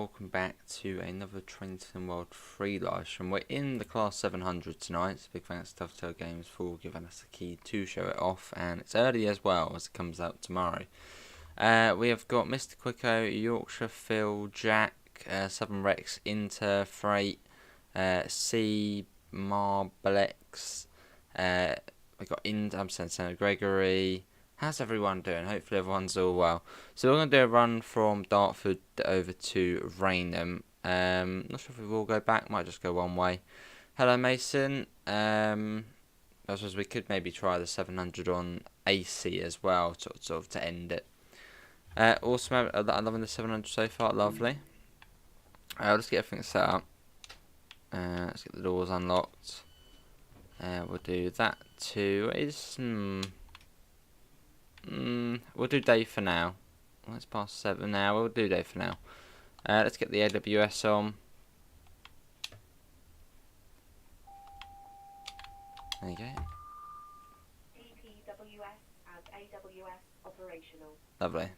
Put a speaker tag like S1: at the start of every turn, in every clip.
S1: welcome back to another Train Sim World 3 live stream. We're in the Class 700 tonight, so big thanks to Dovetail Games for giving us a key to show it off, and it's early as well as it comes out tomorrow. We have got Mr. Quicko, Yorkshire Phil, Jack, Southern Rex, Inter, Freight, C, Marblex, we got Senator Gregory. How's everyone doing? Hopefully everyone's all well. So we're going to do a run from Dartford over to Rainham. Not sure if we will go back, might just go one way. Hello Mason. I suppose we could maybe try the 700 on AC as well, sort of to end it. Awesome, I'm loving the 700 so far, lovely. Let's get everything set up. Let's get the doors unlocked. We'll do that too. We'll do day for now. Well, it's past 7 now. We'll do day for now. Let's get the AWS on. There you go.
S2: DPWS and AWS operational.
S1: Lovely.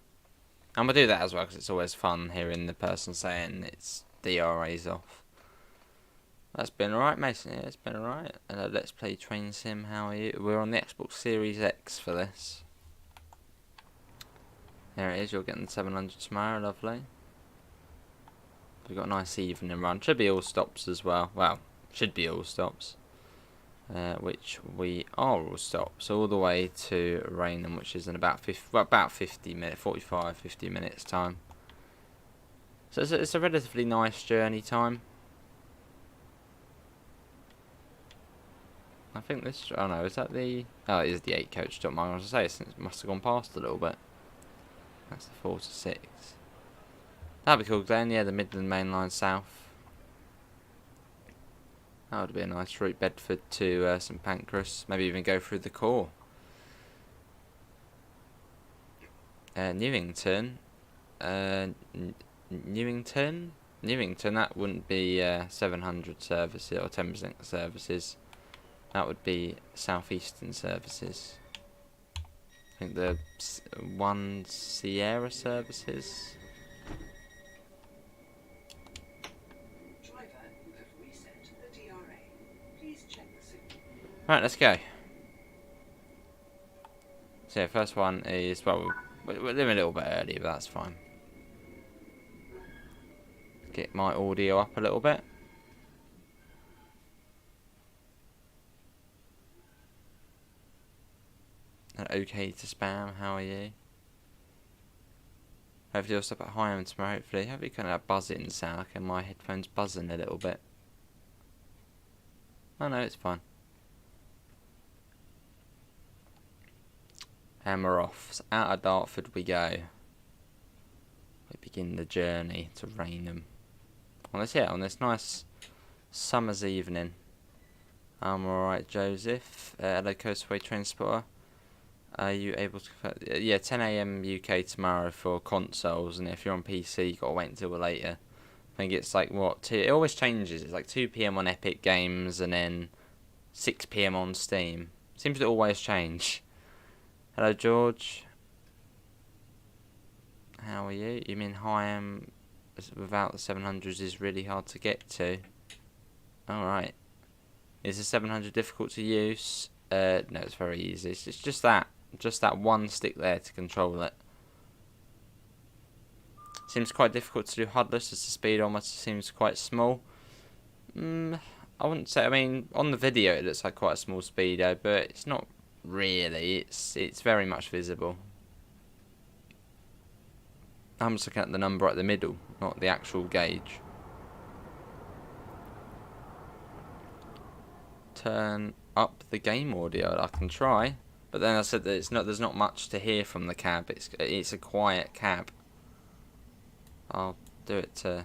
S1: And we'll do that as well because it's always fun hearing the person saying its DRA's off. That's been alright, Mason. Yeah, it's been alright. Let's play Train Sim. How are you? We're on the Xbox Series X for this. There it is, you're getting the 700 tomorrow, lovely. We've got a nice evening run. Should be all stops as well. Well, should be all stops. Which we are all stops. All the way to Rainham, which is in about 50 minutes, 45, 50 minutes time. So it's a relatively nice journey time. I think this, oh no, is that the, oh it is the 8 coach stop. I was going to say, it must have gone past a little bit. That's the 4 to 6. That'd be cool, Glenn. Yeah, the Midland Main Line South. That would be a nice route. Bedford to St Pancras. Maybe even go through the core. Newington. Newington, that wouldn't be 700 services or Thameslink services. That would be Southeastern services. I think the 1 Sierra services.
S3: Driver, you have reset the DRA. Please check the signal.
S1: Right, let's go. So yeah, first one is, well, we're living a little bit early, but that's fine. Get my audio up a little bit. And okay to spam, how are you? Hopefully you'll stop at Higham tomorrow, hopefully. Hopefully kind of buzzing sound, like my headphones buzzing a little bit. Oh no, it's fine. And we're off. So out of Dartford we go. We begin the journey to Rainham. On this nice summer's evening. I'm alright, Joseph. Hello, Coastway Train Spotter. Are you able to... yeah, 10 AM UK tomorrow for consoles, and if you're on PC, you've got to wait until later. I think it's like, what, it always changes. It's like 2 PM on Epic Games, and then 6 PM on Steam. Seems to always change. Hello, George. How are you? You mean Higham without the 700s is really hard to get to? Alright. Is the 700 difficult to use? No, it's very easy. It's just that one stick there to control it. Seems quite difficult to do HUDless as the speed almost seems quite small. I wouldn't say, I mean, on the video it looks like quite a small speedo, but it's not really. It's very much visible. I'm just looking at the number at the middle, not the actual gauge. Turn up the game audio. I can try, but then I said that there's not much to hear from the cab. It's a quiet cab. I'll do it to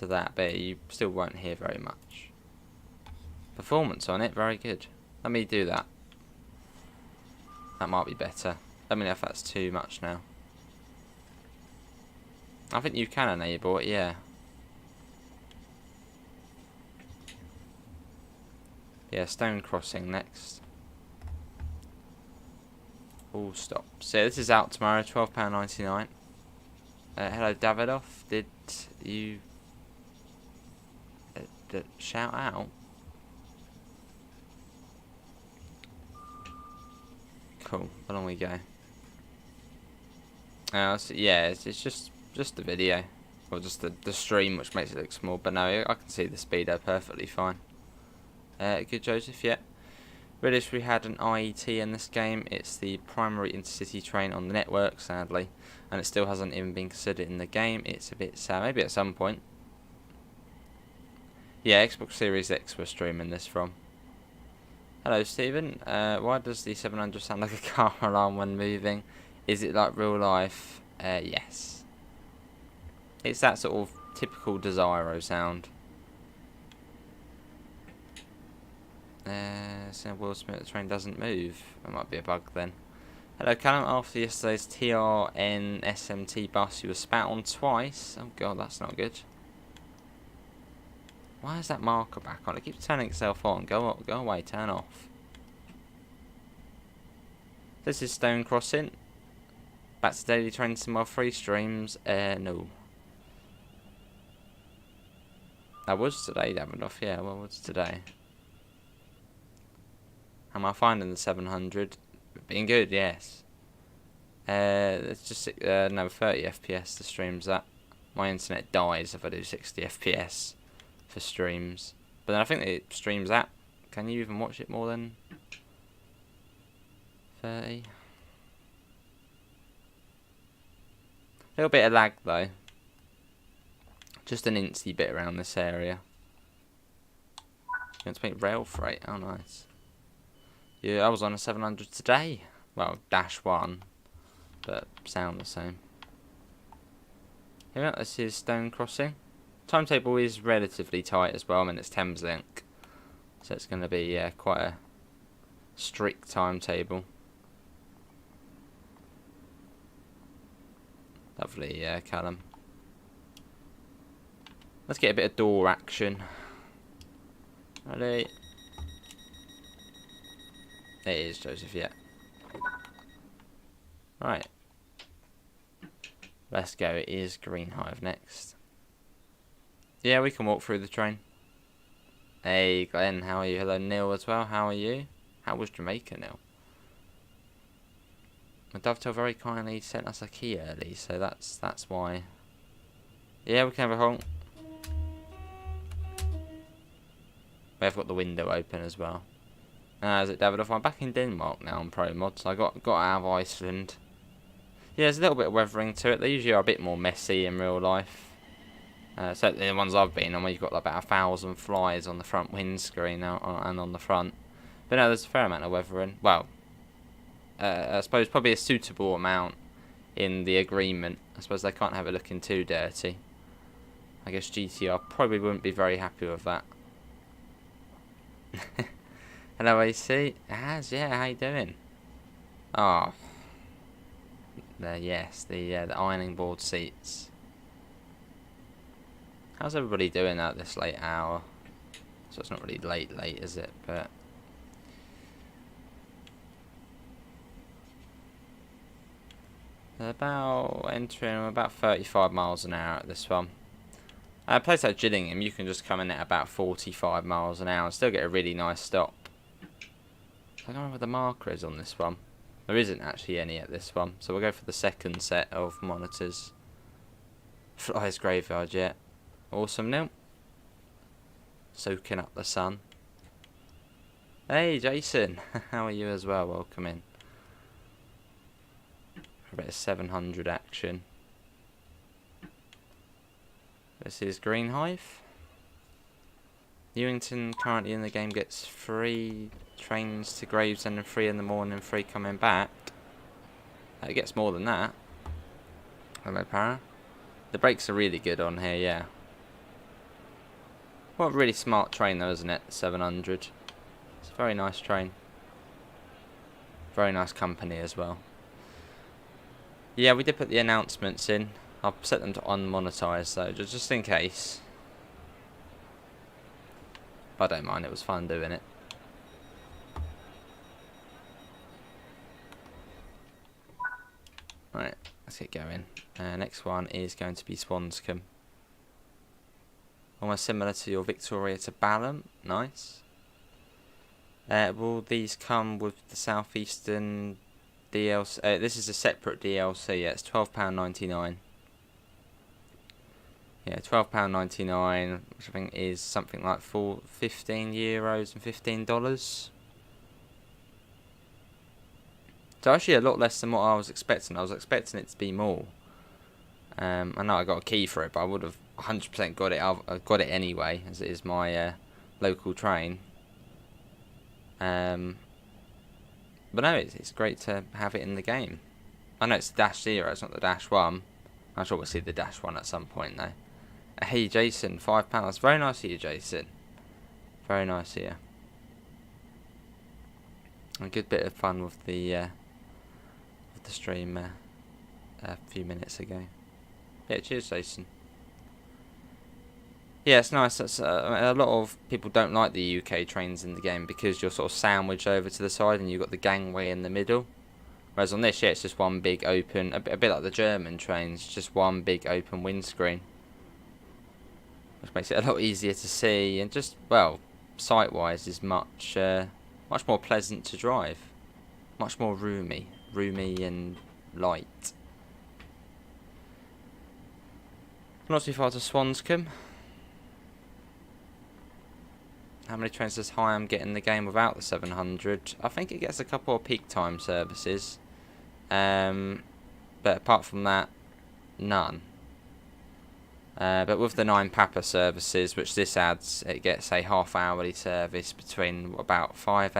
S1: that, but you still won't hear very much. Performance on it, very good. Let me do that. That might be better. Let me know if that's too much now. I think you can enable it, yeah. Yeah, Stone Crossing next. All stops. So this is out tomorrow, £12.99. Hello, Davidoff. Did you shout out? Cool. Along we go. So yeah, it's just the video, or just the stream, which makes it look small. But no, I can see the speedo perfectly fine. Good, Joseph. Yeah. British, we had an IET in this game. It's the primary intercity train on the network, sadly, and it still hasn't even been considered in the game. It's a bit sad. Maybe at some point. Yeah, Xbox Series X we're streaming this from. Hello, Stephen. Why does the 700 sound like a car alarm when moving? Is it like real life? Yes. It's that sort of typical Desiro sound. So Will Smith, the train doesn't move. That might be a bug then. Hello, Callum. After yesterday's TRN SMT bus, you were spat on twice. Oh god, that's not good. Why is that marker back on? It keeps turning itself on. Go away, turn off. This is Stone Crossing. Back to Daily Train to my free streams. No. That was today, Davidoff. Yeah, what was today? Am I finding the 700? Being good, yes. It's just no 30 FPS. The streams that. My internet dies if I do 60 FPS for streams. But then I think it streams that. Can you even watch it more than 30? A little bit of lag though. Just an incy bit around this area. You want to make rail freight? Oh, nice. Yeah, I was on a 700 today. Well, -1, but sound the same. Yeah, this is Stone Crossing. Timetable is relatively tight as well. I mean, it's Thameslink, so it's going to be quite a strict timetable. Lovely, Callum. Let's get a bit of door action. Ready? It is, Joseph, yeah. Right. Let's go. It is Green Hive next. Yeah, we can walk through the train. Hey, Glenn, how are you? Hello, Neil as well. How are you? How was Jamaica, Neil? My Dovetail very kindly sent us a key early, so that's why. Yeah, we can have a honk. We have got the window open as well. Is it Davidoff? I'm back in Denmark now on Pro Mod, so I got out of Iceland. Yeah, there's a little bit of weathering to it. They usually are a bit more messy in real life. Certainly the ones I've been on, where you've got like about 1,000 flies on the front windscreen and on the front. But no, there's a fair amount of weathering. Well, I suppose probably a suitable amount in the agreement. I suppose they can't have it looking too dirty. I guess GTR probably wouldn't be very happy with that. Hello, AC. Yeah, how you doing? Oh, yes, the ironing board seats. How's everybody doing at this late hour? So it's not really late, is it? But entering about 35 miles an hour at this one. A place like Gillingham, you can just come in at about 45 miles an hour and still get a really nice stop. I don't know where the marker is on this one. There isn't actually any at this one, so we'll go for the second set of monitors. Flies graveyard yet. Awesome, Neil. Soaking up the sun. Hey, Jason. How are you as well? Welcome in. A bit of 700 action. This is Green Hive. Newington currently in the game gets 3 trains to Gravesend and 3 in the morning, 3 coming back. It gets more than that. Hello, Para. The brakes are really good on here, yeah. What a really smart train though, isn't it? 700. It's a very nice train. Very nice company as well. Yeah, we did put the announcements in. I'll set them to unmonetize though, just in case. But I don't mind, it was fun doing it. Right, let's get going. Next one is going to be Swanscombe. Almost similar to your Victoria to Balham. Nice. Will these come with the Southeastern DLC? This is a separate DLC. Yeah, it's £12.99. Yeah, £12.99, which I think is something like €15 and $15. So actually a lot less than what I was expecting. I was expecting it to be more. I know I got a key for it, but I would have 100% got it. I've got it anyway, as it is my local train. But no, it's great to have it in the game. I know it's the Dash 0, it's not the Dash 1. I'm sure we'll see the Dash 1 at some point though. Hey Jason, £5. Very nice of you, Jason. Very nice here. A good bit of fun with the stream a few minutes ago. Yeah, cheers, Jason. Yeah, it's nice. That's, a lot of people don't like the UK trains in the game because you're sort of sandwiched over to the side and you've got the gangway in the middle. Whereas on this, yeah, it's just one big open, a bit like the German trains, just one big open windscreen. Which makes it a lot easier to see and just, well, sight-wise is much more pleasant to drive. Much more roomy and light. Not too far to Swanscombe. How many trains does Higham get in the game without the 700? I think it gets a couple of peak time services. But apart from that, none. But with the 9 Papa services, which this adds, it gets a half-hourly service between about 6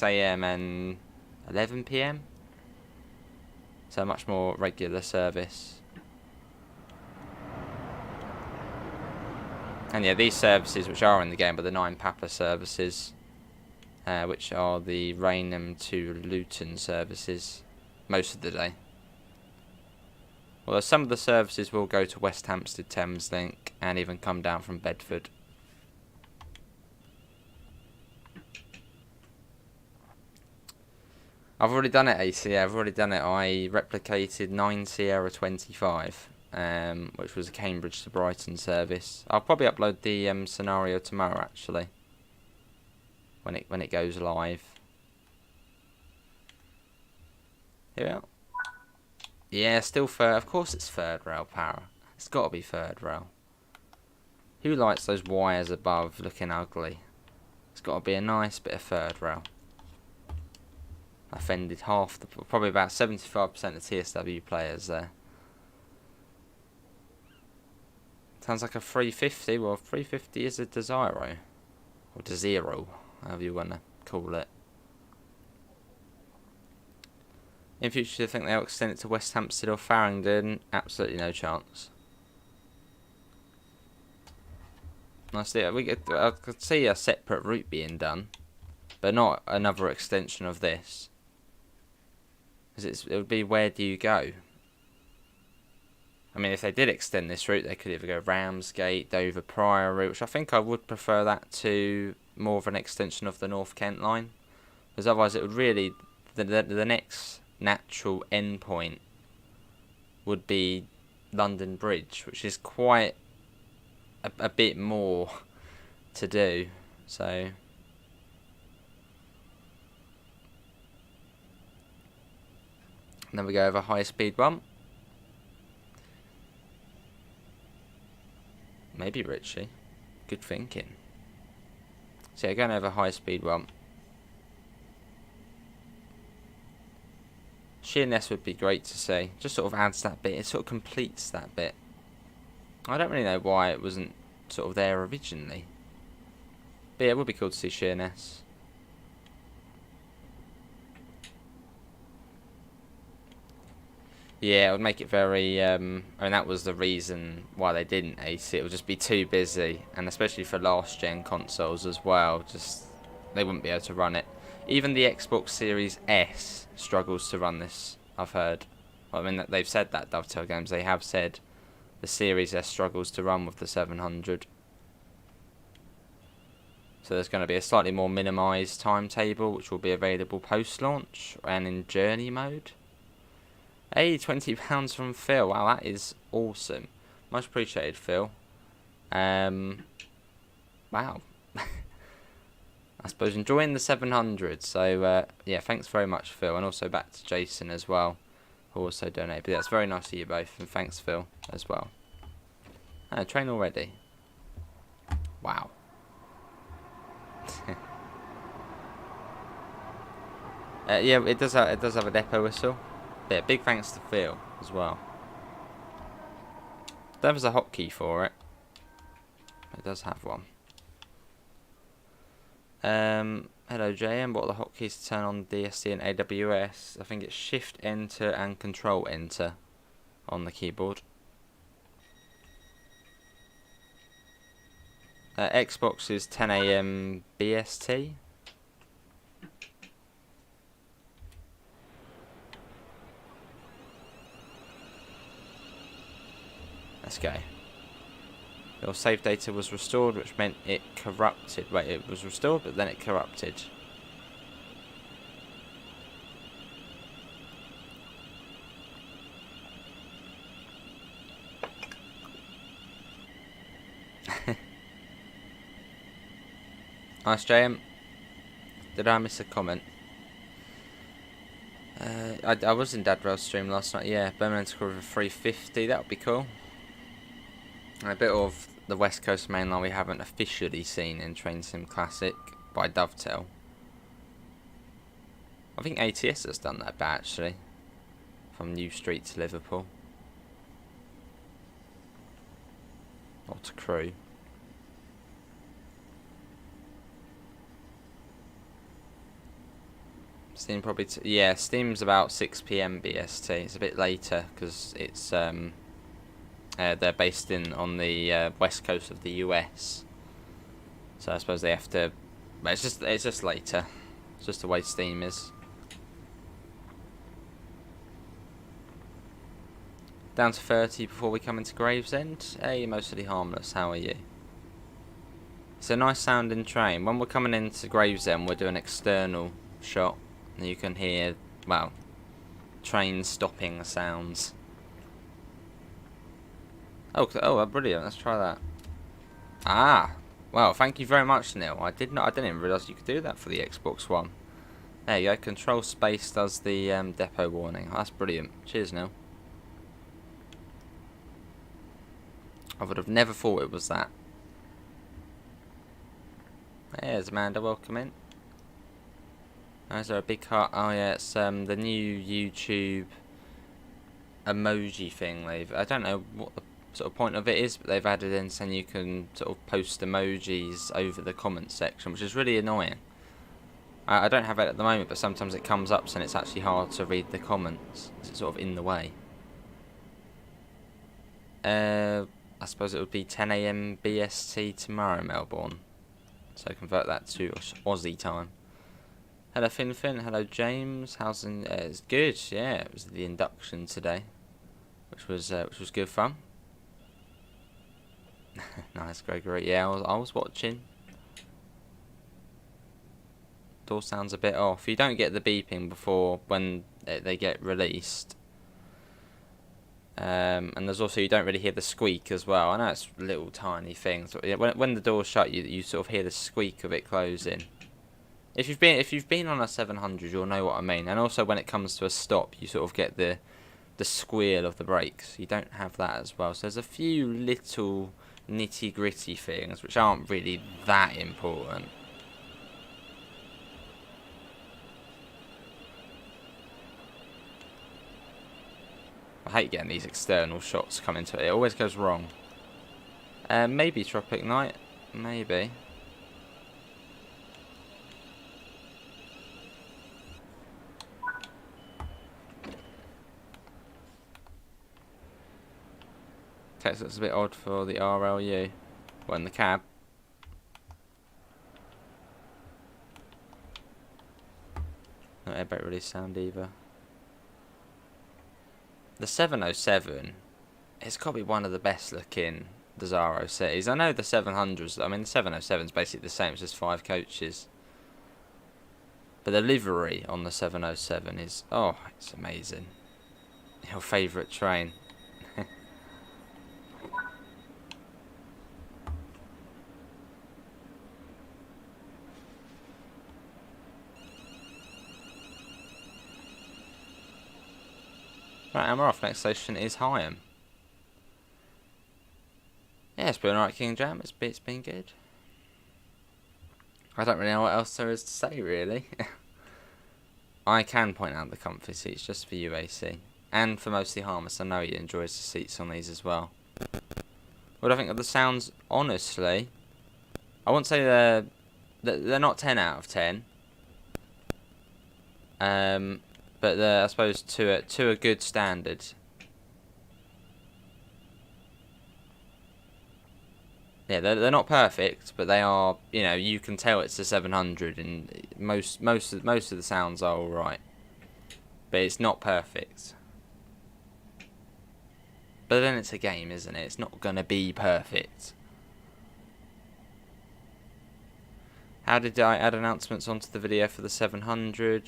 S1: AM and 11 PM. So a much more regular service. And yeah, these services which are in the game are the 9 Papa services, which are the Rainham to Luton services most of the day. Although some of the services will go to West Hampstead Thameslink and even come down from Bedford. I've already done it, AC. I've already done it. I replicated 9 Sierra 25, which was a Cambridge to Brighton service. I'll probably upload the scenario tomorrow, actually, when it goes live. Here we are. Yeah, still third. Of course, it's third rail power. It's got to be third rail. Who likes those wires above looking ugly? It's got to be a nice bit of third rail. Offended half the, probably about 75% of TSW players there. Sounds like a 350. Well, 350 is a Desiro, or Desiro, however you want to call it. In future, do you think they'll extend it to West Hampstead or Farringdon? Absolutely no chance. I could see a separate route being done, but not another extension of this. Because it would be, where do you go? I mean, if they did extend this route, they could either go Ramsgate, Dover Priory route, which I think I would prefer that to more of an extension of the North Kent line. Because otherwise it would really, the next natural endpoint would be London Bridge, which is quite a bit more to do. So then we go over high speed one. Maybe Richie. Good thinking. So yeah, going over high speed one. Sheerness would be great to see. Just sort of adds that bit. It sort of completes that bit. I don't really know why it wasn't sort of there originally. But yeah, it would be cool to see Sheerness. Yeah, it would make it very, I mean, that was the reason why they didn't ace it. It would just be too busy, and especially for last gen consoles as well, just, they wouldn't be able to run it. Even the Xbox Series S struggles to run this, I've heard. I mean, they've said that, Dovetail Games, they have said the Series S struggles to run with the 700. So there's going to be a slightly more minimised timetable, which will be available post-launch and in journey mode. Hey, £20 from Phil. Wow, that is awesome. Much appreciated, Phil. Wow. I suppose enjoying the 700. So, yeah, thanks very much, Phil. And also back to Jason as well, who also donated. But that's very nice of you both. And thanks, Phil, as well. Train already. Wow. Yeah, it does have a depot whistle. Yeah, big thanks to Phil as well. There was a hotkey for it. It does have one. Hello JM, what are the hotkeys to turn on DSC and AWS? I think it's Shift Enter and Control Enter on the keyboard. Xbox is 10 AM BST. Let's go. Your save data was restored, which meant it corrupted. Wait, it was restored, but then it corrupted. Nice, JM. Did I miss a comment? I was in Dadrail's stream last night, yeah. Birmingham to River 350, that would be cool. And a bit of the West Coast main line we haven't officially seen in Train Sim Classic by Dovetail. I think ATS has done that bit actually. From New Street to Liverpool. Or to Crewe. Steam probably, yeah, Steam's about 6 PM BST. It's a bit later because it's they're based on the west coast of the US. So I suppose they have to. But it's just later. It's just the way Steam is. Down to 30 before we come into Gravesend. Hey, mostly harmless. How are you? It's a nice sounding train. When we're coming into Gravesend, we'll do an external shot. And you can hear, well, train stopping sounds. Oh, brilliant! Let's try that. Ah, well, thank you very much, Neil. I didn't even realise you could do that for the Xbox One. There you go. Control Space does the depot warning. Oh, that's brilliant. Cheers, Neil. I would have never thought it was that. There's Amanda. Welcome in. Is there a big heart? Oh yeah, it's the new YouTube emoji thing. I don't know what the sort of point of it is, but they've added in saying you can sort of post emojis over the comment section, which is really annoying. I don't have it at the moment, but sometimes it comes up and it's actually hard to read the comments. It's sort of in the way. I suppose it would be 10 AM BST tomorrow, Melbourne. So convert that to Aussie time. Hello Fin. Hello James. How's it's good? Yeah, it was the induction today, which was good fun. Nice, Gregory. Yeah, I was watching. Door sounds a bit off. You don't get the beeping before when they get released. And there's also, you don't really hear the squeak as well. I know it's little tiny things, but yeah, when the door's shut, you sort of hear the squeak of it closing. If you've been on a 700, you'll know what I mean. And also when it comes to a stop, you sort of get the squeal of the brakes. You don't have that as well. So there's a few little nitty gritty things which aren't really that important. I hate getting these external shots come into it. It always goes wrong. Maybe Tropic Night. Maybe. Text looks a bit odd for the RLU. Well, in the cab. No airbag release sound either. The 707, it's got to be one of the best looking Desaro cities. I know the 700s, I mean the 707 is basically the same, it's just 5 coaches. But the livery on the 707 is, oh, it's amazing. Your favourite train. Right, and we're off. Next station is Higham. Yeah, it's been alright, King Jam. It's been good. I don't really know what else there is to say, really. I can point out the comfy seats just for you, AC. And for mostly Harmless. I know he enjoys the seats on these as well. What do I think of the sounds? Honestly, I won't say they're not 10 out of 10. But they're, I suppose, to a good standard. Yeah, they're not perfect, but they are. You know, you can tell it's a 700, and most of the sounds are all right. But it's not perfect. But then it's a game, isn't it? It's not gonna be perfect. How did I add announcements onto the video for the 700?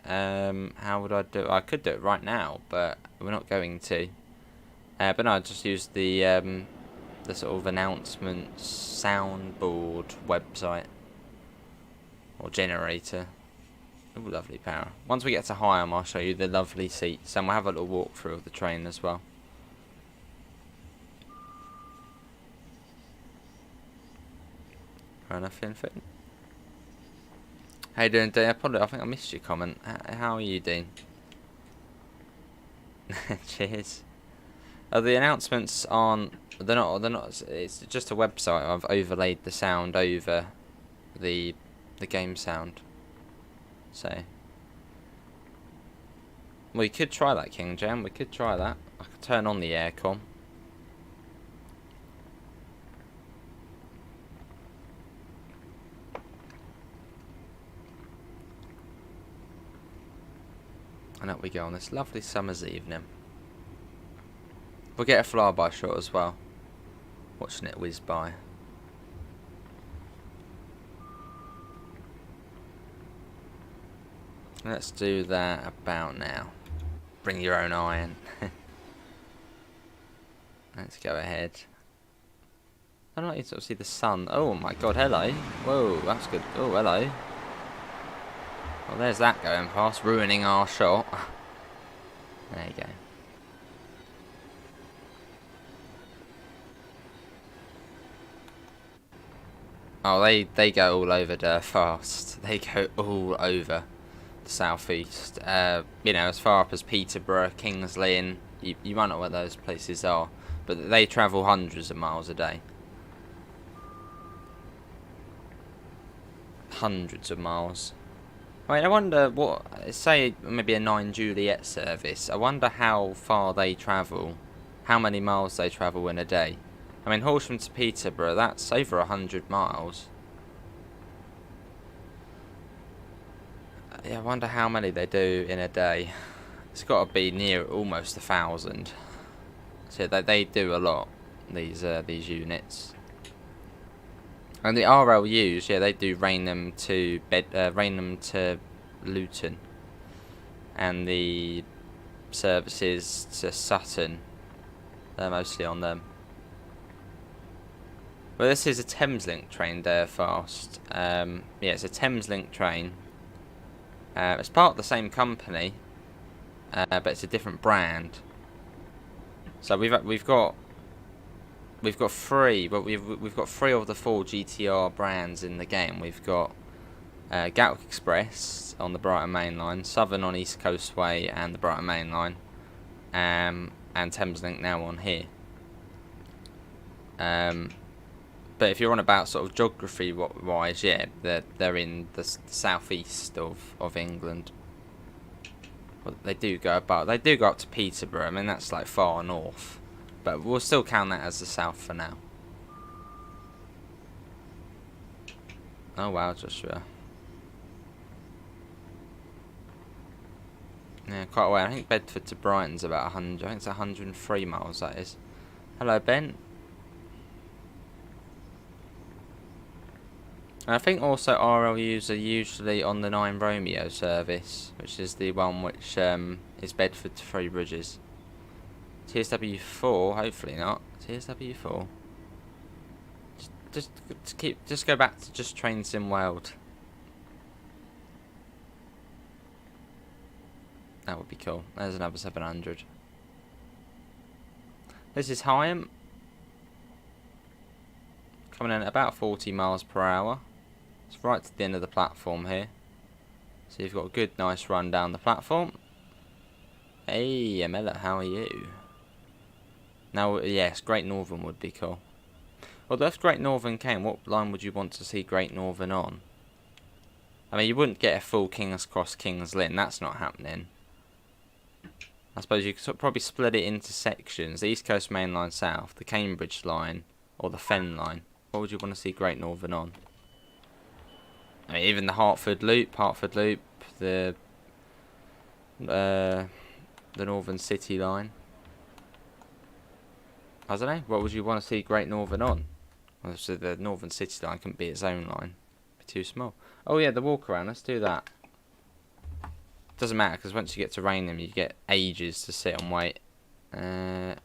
S1: How would I do it? I could do it right now, but we're not going to. But no, I just used the sort of announcements soundboard website or generator. Ooh, lovely power. Once we get to Higham, I'll show you the lovely seats, and we'll have a little walkthrough of the train as well. Fair enough, Infant. How you doing, Dean? I think I missed your comment. How are you, Dean? Cheers. The announcements aren't. They're not. It's just a website. I've overlaid the sound over the game sound. So we could try that, King Jam. We could try that. I could turn on the aircon. And up we go on this lovely summer's evening. We'll get a flyby shot as well. Watching it whiz by. Let's do that about now. Bring your own iron. Let's go ahead. I don't know, you sort of see the sun. Oh my god, hello. Whoa, that's good. Oh, hello. Well, there's that going past, ruining our shot. There you go. Oh, they go all over there fast. They go all over the southeast. You know, as far up as Peterborough, Kings Lynn. You might not know where those places are, but they travel hundreds of miles a day. Hundreds of miles. I mean, I wonder what, say maybe a 9 Juliet service, I wonder how far they travel, how many miles they travel in a day. I mean, Horsham to Peterborough, that's over 100 miles. Yeah, I wonder how many they do in a day. It's got to be near almost 1,000. So they do a lot, these units. And the RLUs, yeah, they do Rainham to Luton, and the services to Sutton, they're mostly on them. Well, this is a Thameslink train there fast. Yeah, it's a Thameslink train. It's part of the same company, but it's a different brand. So we've got three, but we've got 3 of the 4 GTR brands in the game. We've got Gatwick Express on the Brighton Main Line, Southern on East Coast Way and the Brighton Main Line, and Thameslink now on here. But if you're on about sort of geography wise, yeah, they're in the southeast of England. Well, they do go up to Peterborough. I mean, that's like far north. But we'll still count that as the south for now. Oh wow, Joshua. Yeah, quite a way. I think Bedford to Brighton's about 100. I think it's 103 miles, that is. Hello, Ben. And I think also RLUs are usually on the 9 Romeo service, which is the one which is Bedford to Three Bridges. TSW4, hopefully not. TSW4. Just go back to just Train Sim World. That would be cool. There's another 700. This is Hyam. Coming in at about 40 miles per hour. It's right to the end of the platform here. So you've got a good, nice run down the platform. Hey, Amela, how are you? Now, yes, Great Northern would be cool. Although if Great Northern came, what line would you want to see Great Northern on? I mean, you wouldn't get a full King's Cross, King's Lynn. That's not happening. I suppose you could probably split it into sections. The East Coast Main Line South, the Cambridge Line, or the Fen Line. What would you want to see Great Northern on? I mean, even the Hertford Loop, the Northern City Line. I don't know. What would you want to see Great Northern on? Well, so the Northern City Line couldn't be its own line. It'd be too small. Oh yeah, the walk around. Let's do that. Doesn't matter because once you get to Rainham, you get ages to sit and wait. Before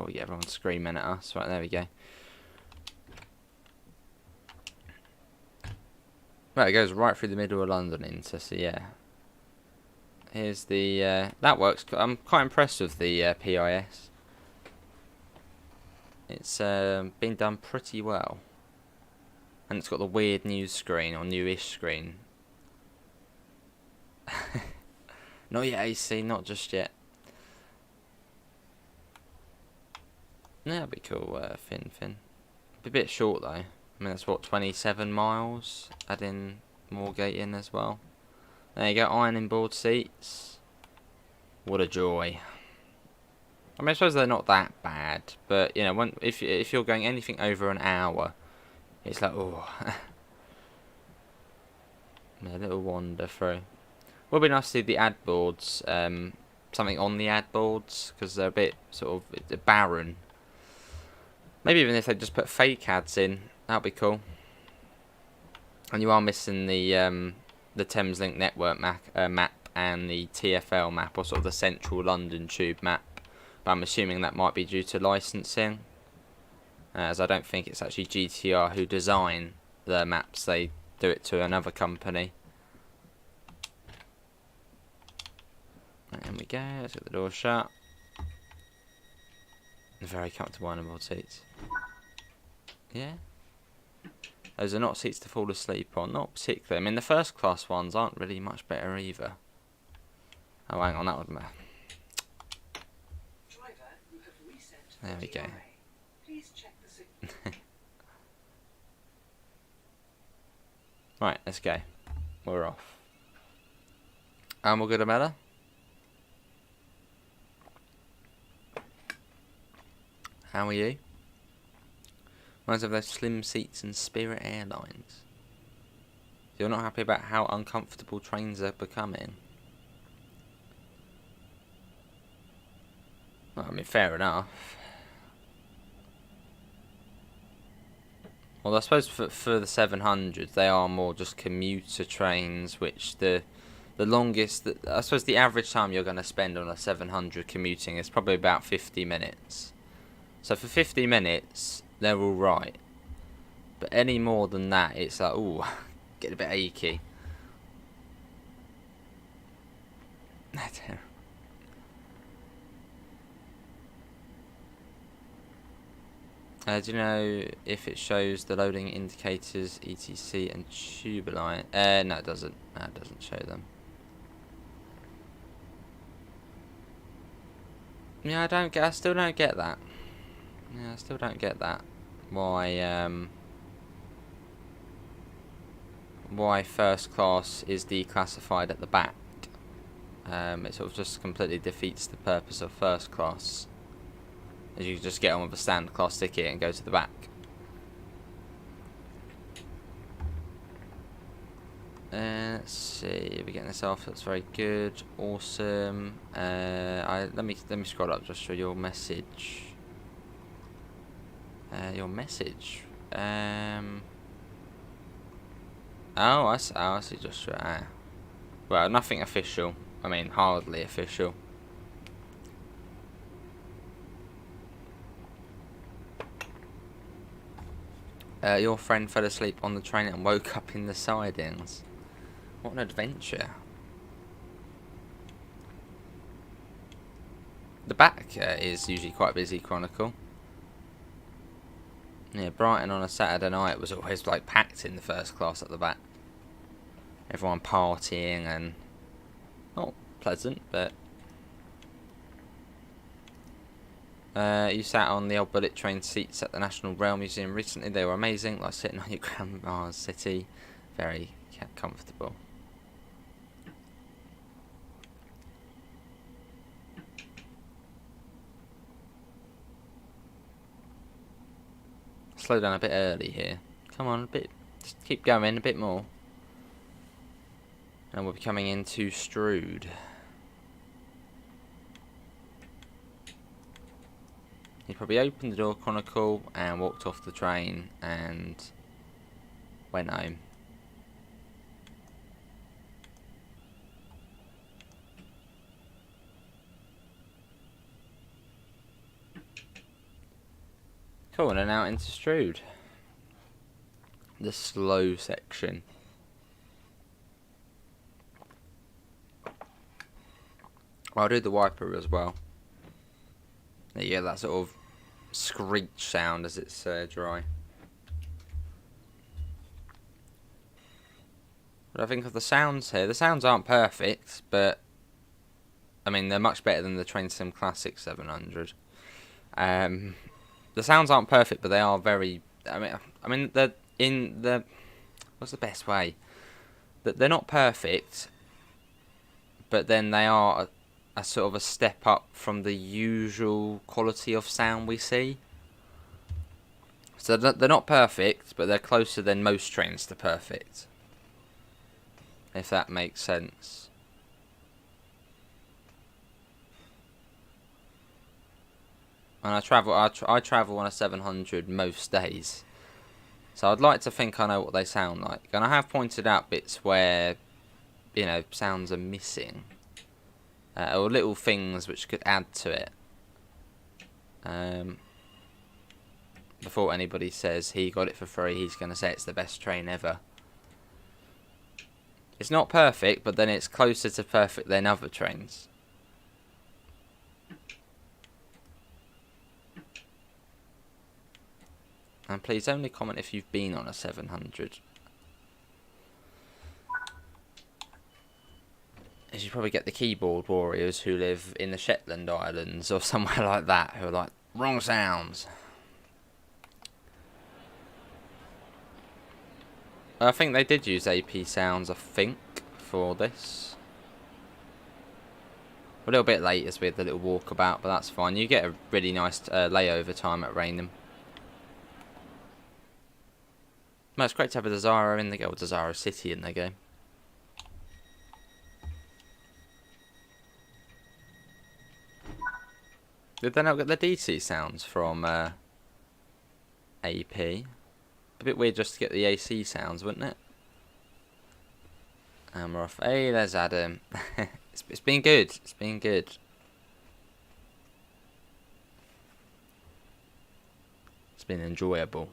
S1: we get everyone screaming at us. Right, there we go. Right, it goes right through the middle of London into, so yeah. Here's the, that works. I'm quite impressed with the PIS. It's been done pretty well. And it's got the weird news screen, or newish screen. Not yet, AC, not just yet. Yeah, that'd be cool, Finn. Be a bit short though. I mean, that's what, 27 miles? Add in Moorgate in as well. There you go, ironing board seats. What a joy. I mean, I suppose they're not that bad, but you know, if you're going anything over an hour, it's like, oh, a little wander through. Would be nice to see the ad boards, something on the ad boards, because they're a bit sort of barren. Maybe even if they just put fake ads in, that'd be cool. And you are missing the Thameslink network map and the TfL map, or sort of the Central London Tube map. But I'm assuming that might be due to licensing, as I don't think it's actually GTR who design the maps. They do it to another company. There we go. Let's get the door shut. Very comfortable on board seats. Yeah. Those are not seats to fall asleep on. Not particularly. I mean, the first class ones aren't really much better either. Oh, hang on, that would matter. There we go.
S3: Please check the signal.
S1: Right, let's go. We're off. We'll go to Mela. How are you? Reminds me of those slim seats in Spirit Airlines. You're not happy about how uncomfortable trains are becoming? Well, I mean, fair enough. Well, I suppose for the 700s, they are more just commuter trains, which the longest, I suppose the average time you're going to spend on a 700 commuting is probably about 50 minutes. So for 50 minutes, they're all right. But any more than that, it's like, ooh, get a bit achy. Do you know if it shows the loading indicators, ETC and tube line? No, it doesn't. No, it doesn't show them. Yeah, I still don't get that. Yeah, I still don't get that. Why first class is declassified at the back. It sort of just completely defeats the purpose of first class. As you just get on with a standard class ticket and go to the back. Let's see, we're getting this off. That's very good, awesome. Let me scroll up just for your message. Your message. Oh, I see. Just well, nothing official. I mean, hardly official. Your friend fell asleep on the train and woke up in the sidings. What an adventure. The back is usually quite busy, Chronicle. Yeah, Brighton on a Saturday night was always like packed in the first class at the back. Everyone partying and not pleasant, but you sat on the old bullet train seats at the National Rail Museum recently. They were amazing, like sitting on your grandma's settee. Very comfortable. Slow down a bit early here. Come on, a bit. Just keep going a bit more. And we'll be coming into Strood. He probably opened the door, Chronicle, and walked off the train and went home. Cool, and then out into Strood. The slow section. I'll do the wiper as well. Yeah, that sort of screech sound as it's dry. But I think of the sounds here, the sounds aren't perfect, but I mean they're much better than the Train Sim Classic 700. The sounds aren't perfect, but they are very. I mean, they're in the. What's the best way? That they're not perfect, but then they are a sort of a step up from the usual quality of sound we see. So they're not perfect, but they're closer than most trains to perfect. If that makes sense. And I travel on a 700 most days, so I'd like to think I know what they sound like. And I have pointed out bits where, you know, sounds are missing, or little things which could add to it. Before anybody says he got it for free, he's going to say it's the best train ever. It's not perfect, but then it's closer to perfect than other trains. And please only comment if you've been on a 700. As you probably get the keyboard warriors who live in the Shetland Islands or somewhere like that, who are like, wrong sounds. I think they did use AP sounds, I think, for this. A little bit late as we had the little walkabout, but that's fine. You get a really nice layover time at Rainham. No, it's great to have a Desiro in the game, or Desiro City in the game. Did they not get the DC sounds from AP? A bit weird just to get the AC sounds, wouldn't it? And we're off. Hey, there's Adam. It's been good. It's been good. It's been enjoyable.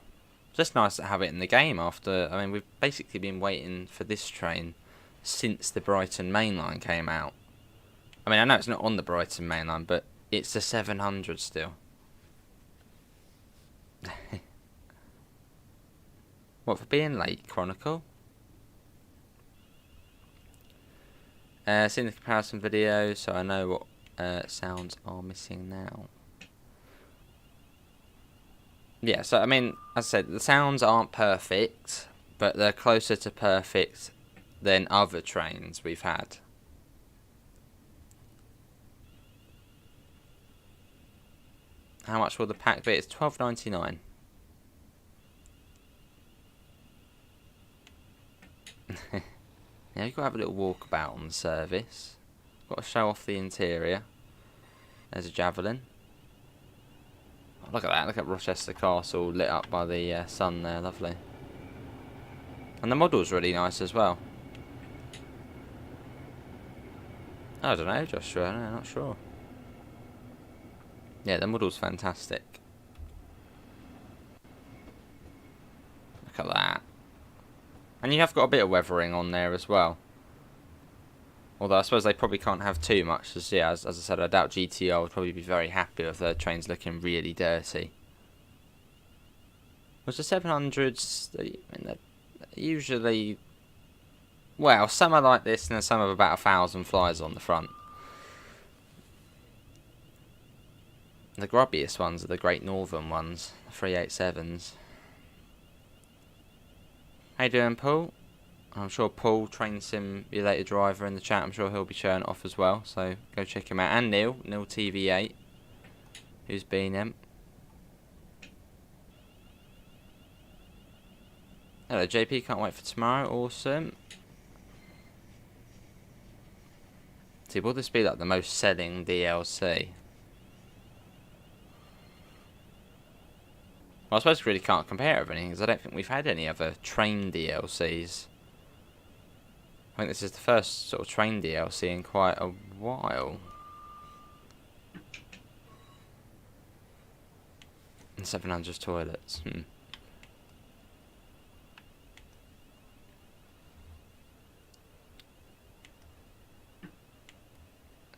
S1: Just nice to have it in the game after. I mean, we've basically been waiting for this train since the Brighton main line came out. I mean, I know it's not on the Brighton main line, but it's the 700 still. What, for being late, Chronicle? Seen the comparison video, so I know what sounds are missing now. Yeah, so I mean, as I said, the sounds aren't perfect, but they're closer to perfect than other trains we've had. How much will the pack be? It's $12.99. Yeah, you've got to have a little walkabout on the service. Got to show off the interior. There's a Javelin. Oh, look at that, look at Rochester Castle lit up by the sun there, lovely. And the model's really nice as well. I don't know, Joshua, no, not sure. Yeah, the model's fantastic. And you have got a bit of weathering on there as well. Although I suppose they probably can't have too much, as yeah, as I said, I doubt GTR would probably be very happy with their trains looking really dirty. Whereas the 700s, I mean, they're usually, well, some are like this, and then some have about 1,000 flyers on the front. The grubbiest ones are the Great Northern ones, the 387s. How you doing, Paul? I'm sure Paul, train simulator driver in the chat, I'm sure he'll be showing it off as well, so go check him out. And Neil TV8, who's been him. Hello JP, can't wait for tomorrow, awesome. See, will this be like the most selling DLC? Well, I suppose we really can't compare everything, because I don't think we've had any other train DLCs. I think this is the first sort of train DLC in quite a while. And 700 toilets.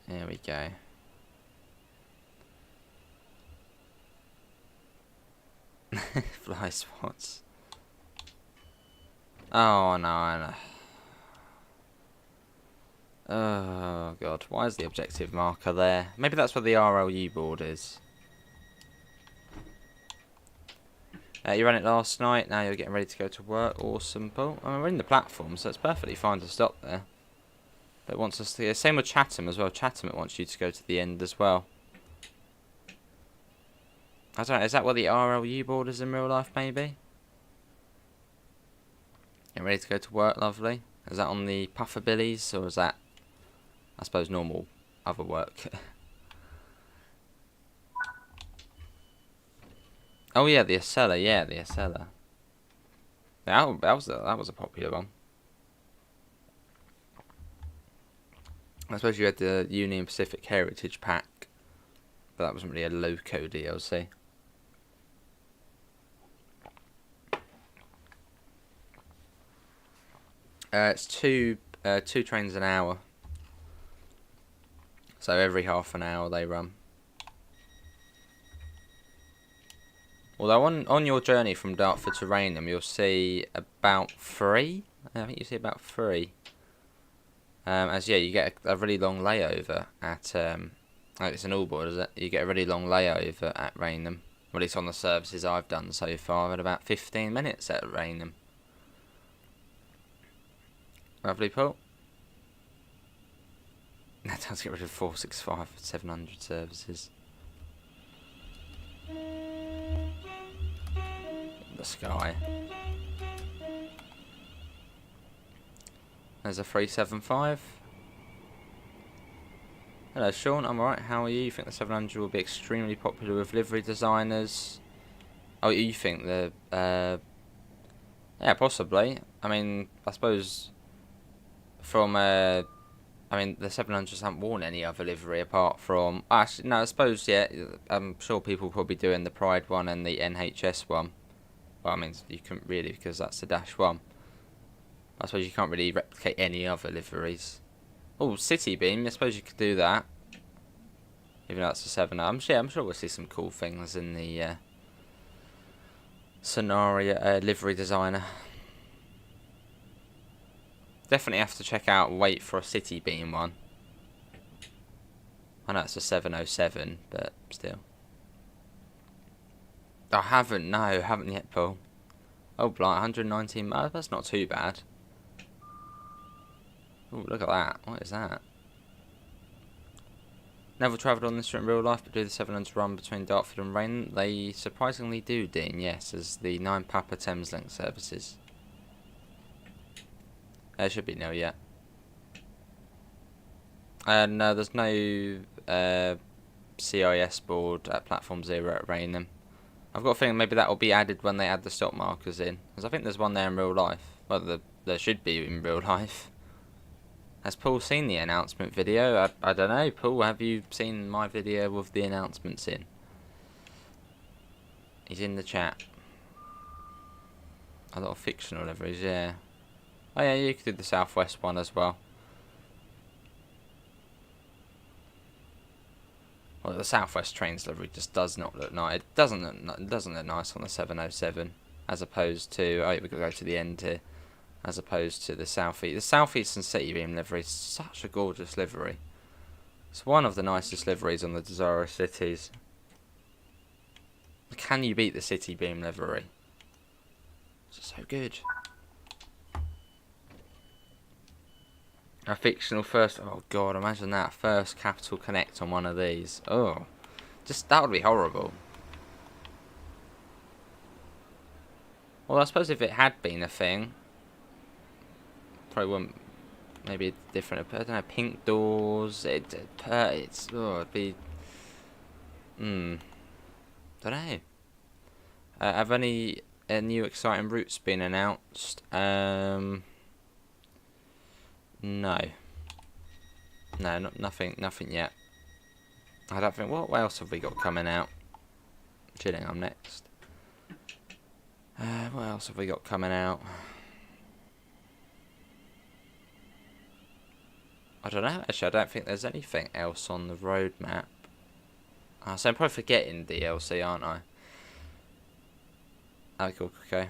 S1: There we go. Fly spots. Oh no, I know. Oh god, why is the objective marker there? Maybe that's where the RLU board is. You ran it last night, now you're getting ready to go to work. Awesome, Paul. I mean, we're in the platform, so it's perfectly fine to stop there. But it wants us to... Same with Chatham as well. Chatham, it wants you to go to the end as well. I don't know, is that where the RLU board is in real life, maybe? Getting ready to go to work, lovely. Is that on the Pufferbillies, or is that... I suppose normal other work. Oh yeah, the Acela, yeah, the Acela. That was a popular one. I suppose you had the Union Pacific Heritage Pack, but that wasn't really a loco DLC. It's two trains an hour. So every half an hour they run. Although on your journey from Dartford to Rainham, you'll see about 3. I think you see about 3. As yeah, you get a really long layover at it's an all board, is it? You get a really long layover at Rainham. Well, at least on the services I've done so far, at about 15 minutes at Rainham. Lovely, Paul. That does get rid of 465 for 700 services. The sky. There's a 375. Hello Sean, I'm alright, how are you? You think the 700 will be extremely popular with livery designers? Oh, you think the... yeah, possibly. I mean, I suppose... From... I mean, the 700s haven't worn any other livery apart from... Actually, no, I suppose, yeah, I'm sure people will probably doing the Pride one and the NHS one. Well, I mean, you couldn't really, because that's the Dash one. I suppose you can't really replicate any other liveries. Oh, City Beam, I suppose you could do that. Even though that's a 7. I'm sure we'll see some cool things in the scenario livery designer. Definitely have to check out Wait for a City Beam one. I know it's a 707, but still. I haven't yet, Paul. Oh, blind, 119 miles, that's not too bad. Oh, look at that. What is that? Never travelled on this route in real life, but do the 700 run between Dartford and Rainham? They surprisingly do, Dean, yes, as the 9 Papa Thameslink services. There should be no yet. No, there's no CIS board at Platform 0 at Rainham. I've got a feeling maybe that will be added when they add the stop markers in. Because I think there's one there in real life. Well, there should be in real life. Has Paul seen the announcement video? I don't know. Paul, have you seen my video with the announcements in? He's in the chat. A lot of fictional liveries, yeah. Oh yeah, you could do the southwest one as well. Well, the southwest trains livery just does not look nice. It doesn't look nice on the 707, as opposed to. Oh, yeah, we've got to go to the end here. As opposed to the southeast. The southeastern city beam livery is such a gorgeous livery. It's one of the nicest liveries on the Desirous Cities. Can you beat the city beam livery? It's so good. A fictional first. Oh god, imagine that first Capital Connect on one of these. Oh, just that would be horrible. Well, I suppose if it had been a thing, probably wouldn't. Maybe different. I don't know. Pink doors. It's. Oh, it'd be. Don't know. Have any new exciting routes been announced? No. No, nothing yet. I don't think. What else have we got coming out? Gillingham next. What else have we got coming out? I don't know. Actually, I don't think there's anything else on the roadmap. So I'm probably forgetting DLC, aren't I? Oh, cool. Okay.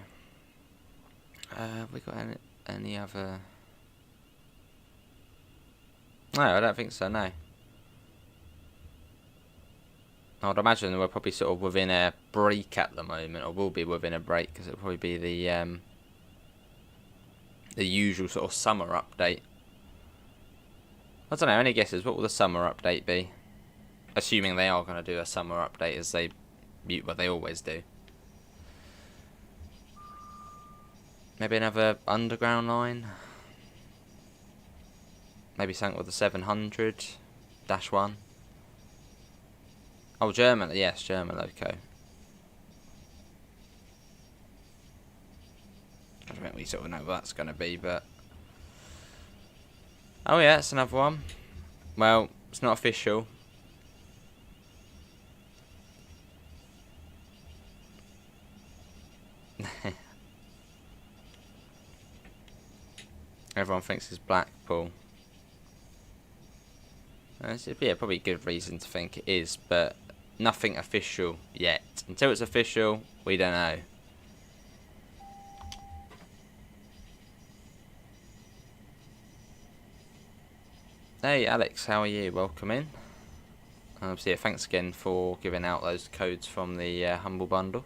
S1: Have we got any other? No, I don't think so. No. I'd imagine we're probably sort of within a break at the moment, or will be within a break, because it'll probably be the usual sort of summer update. I don't know. Any guesses? What will the summer update be? Assuming they are going to do a summer update, as they always do. Maybe another underground line. Maybe something with the 700-1. Oh, German. Yes, German loco. I don't think we sort of know what that's going to be, but. Oh yeah, it's another one. Well, it's not official. Everyone thinks it's Blackpool. Yeah, probably a good reason to think it is, but nothing official yet. Until it's official, we don't know. Hey Alex, how are you? Welcome in. So yeah, thanks again for giving out those codes from the Humble Bundle.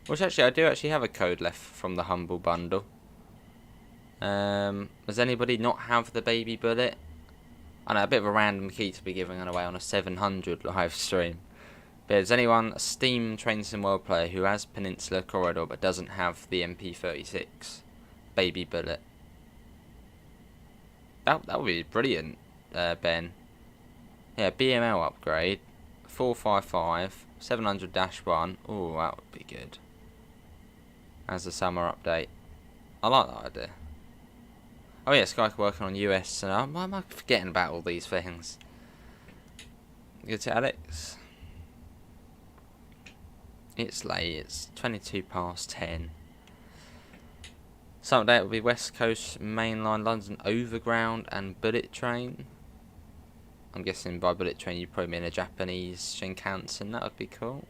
S1: Which actually, I do actually have a code left from the Humble Bundle. Does anybody not have the baby bullet? I know, a bit of a random key to be giving away on a 700 live stream. But is anyone a Steam Train Sim World player who has Peninsula Corridor but doesn't have the MP36 baby bullet? That would be brilliant, Ben. Yeah, BML upgrade, 455, 700-1. Oh, that would be good. As a summer update. I like that idea. Oh yeah, Sky working on US, and why am I forgetting about all these things? Good to Alex. It's late, it's 10:22. Some update will be West Coast Mainline, London Overground, and Bullet Train. I'm guessing by Bullet Train you probably mean a Japanese Shinkansen. That would be cool.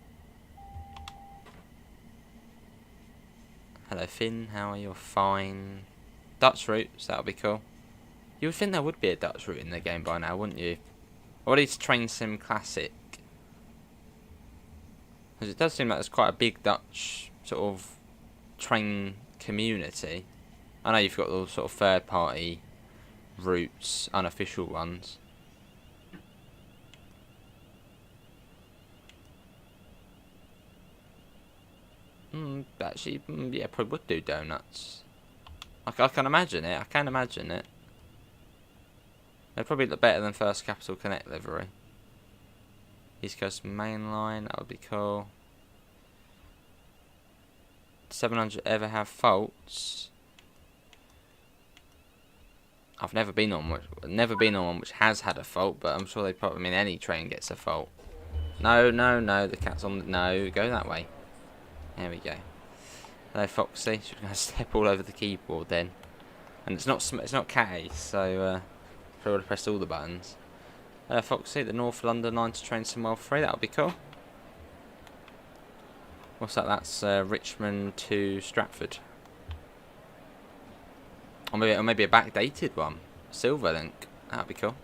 S1: Hello Finn, how are you? Fine. Dutch routes, that would be cool. You would think there would be a Dutch route in the game by now, wouldn't you? Or at least Train Sim Classic. Because it does seem like there's quite a big Dutch sort of train community. I know you've got those sort of third party routes, unofficial ones. Actually, yeah, probably would do donuts. I can imagine it. I can imagine it. They'd probably look better than First Capital Connect livery. East Coast Mainline, that would be cool. 700 ever have faults? I've never been on one which has had a fault, but I'm sure they probably. I mean, any train gets a fault. No, no, no. The cat's on. No, go that way. There we go. Hello, Foxy. She's going to step all over the keyboard then. And it's not Cat Ace, so probably would have pressed all the buttons. Foxy, the North London line to train somewhere free. That'll be cool. What's that? That's Richmond to Stratford. Or maybe a backdated one. Silverlink. That'd be cool.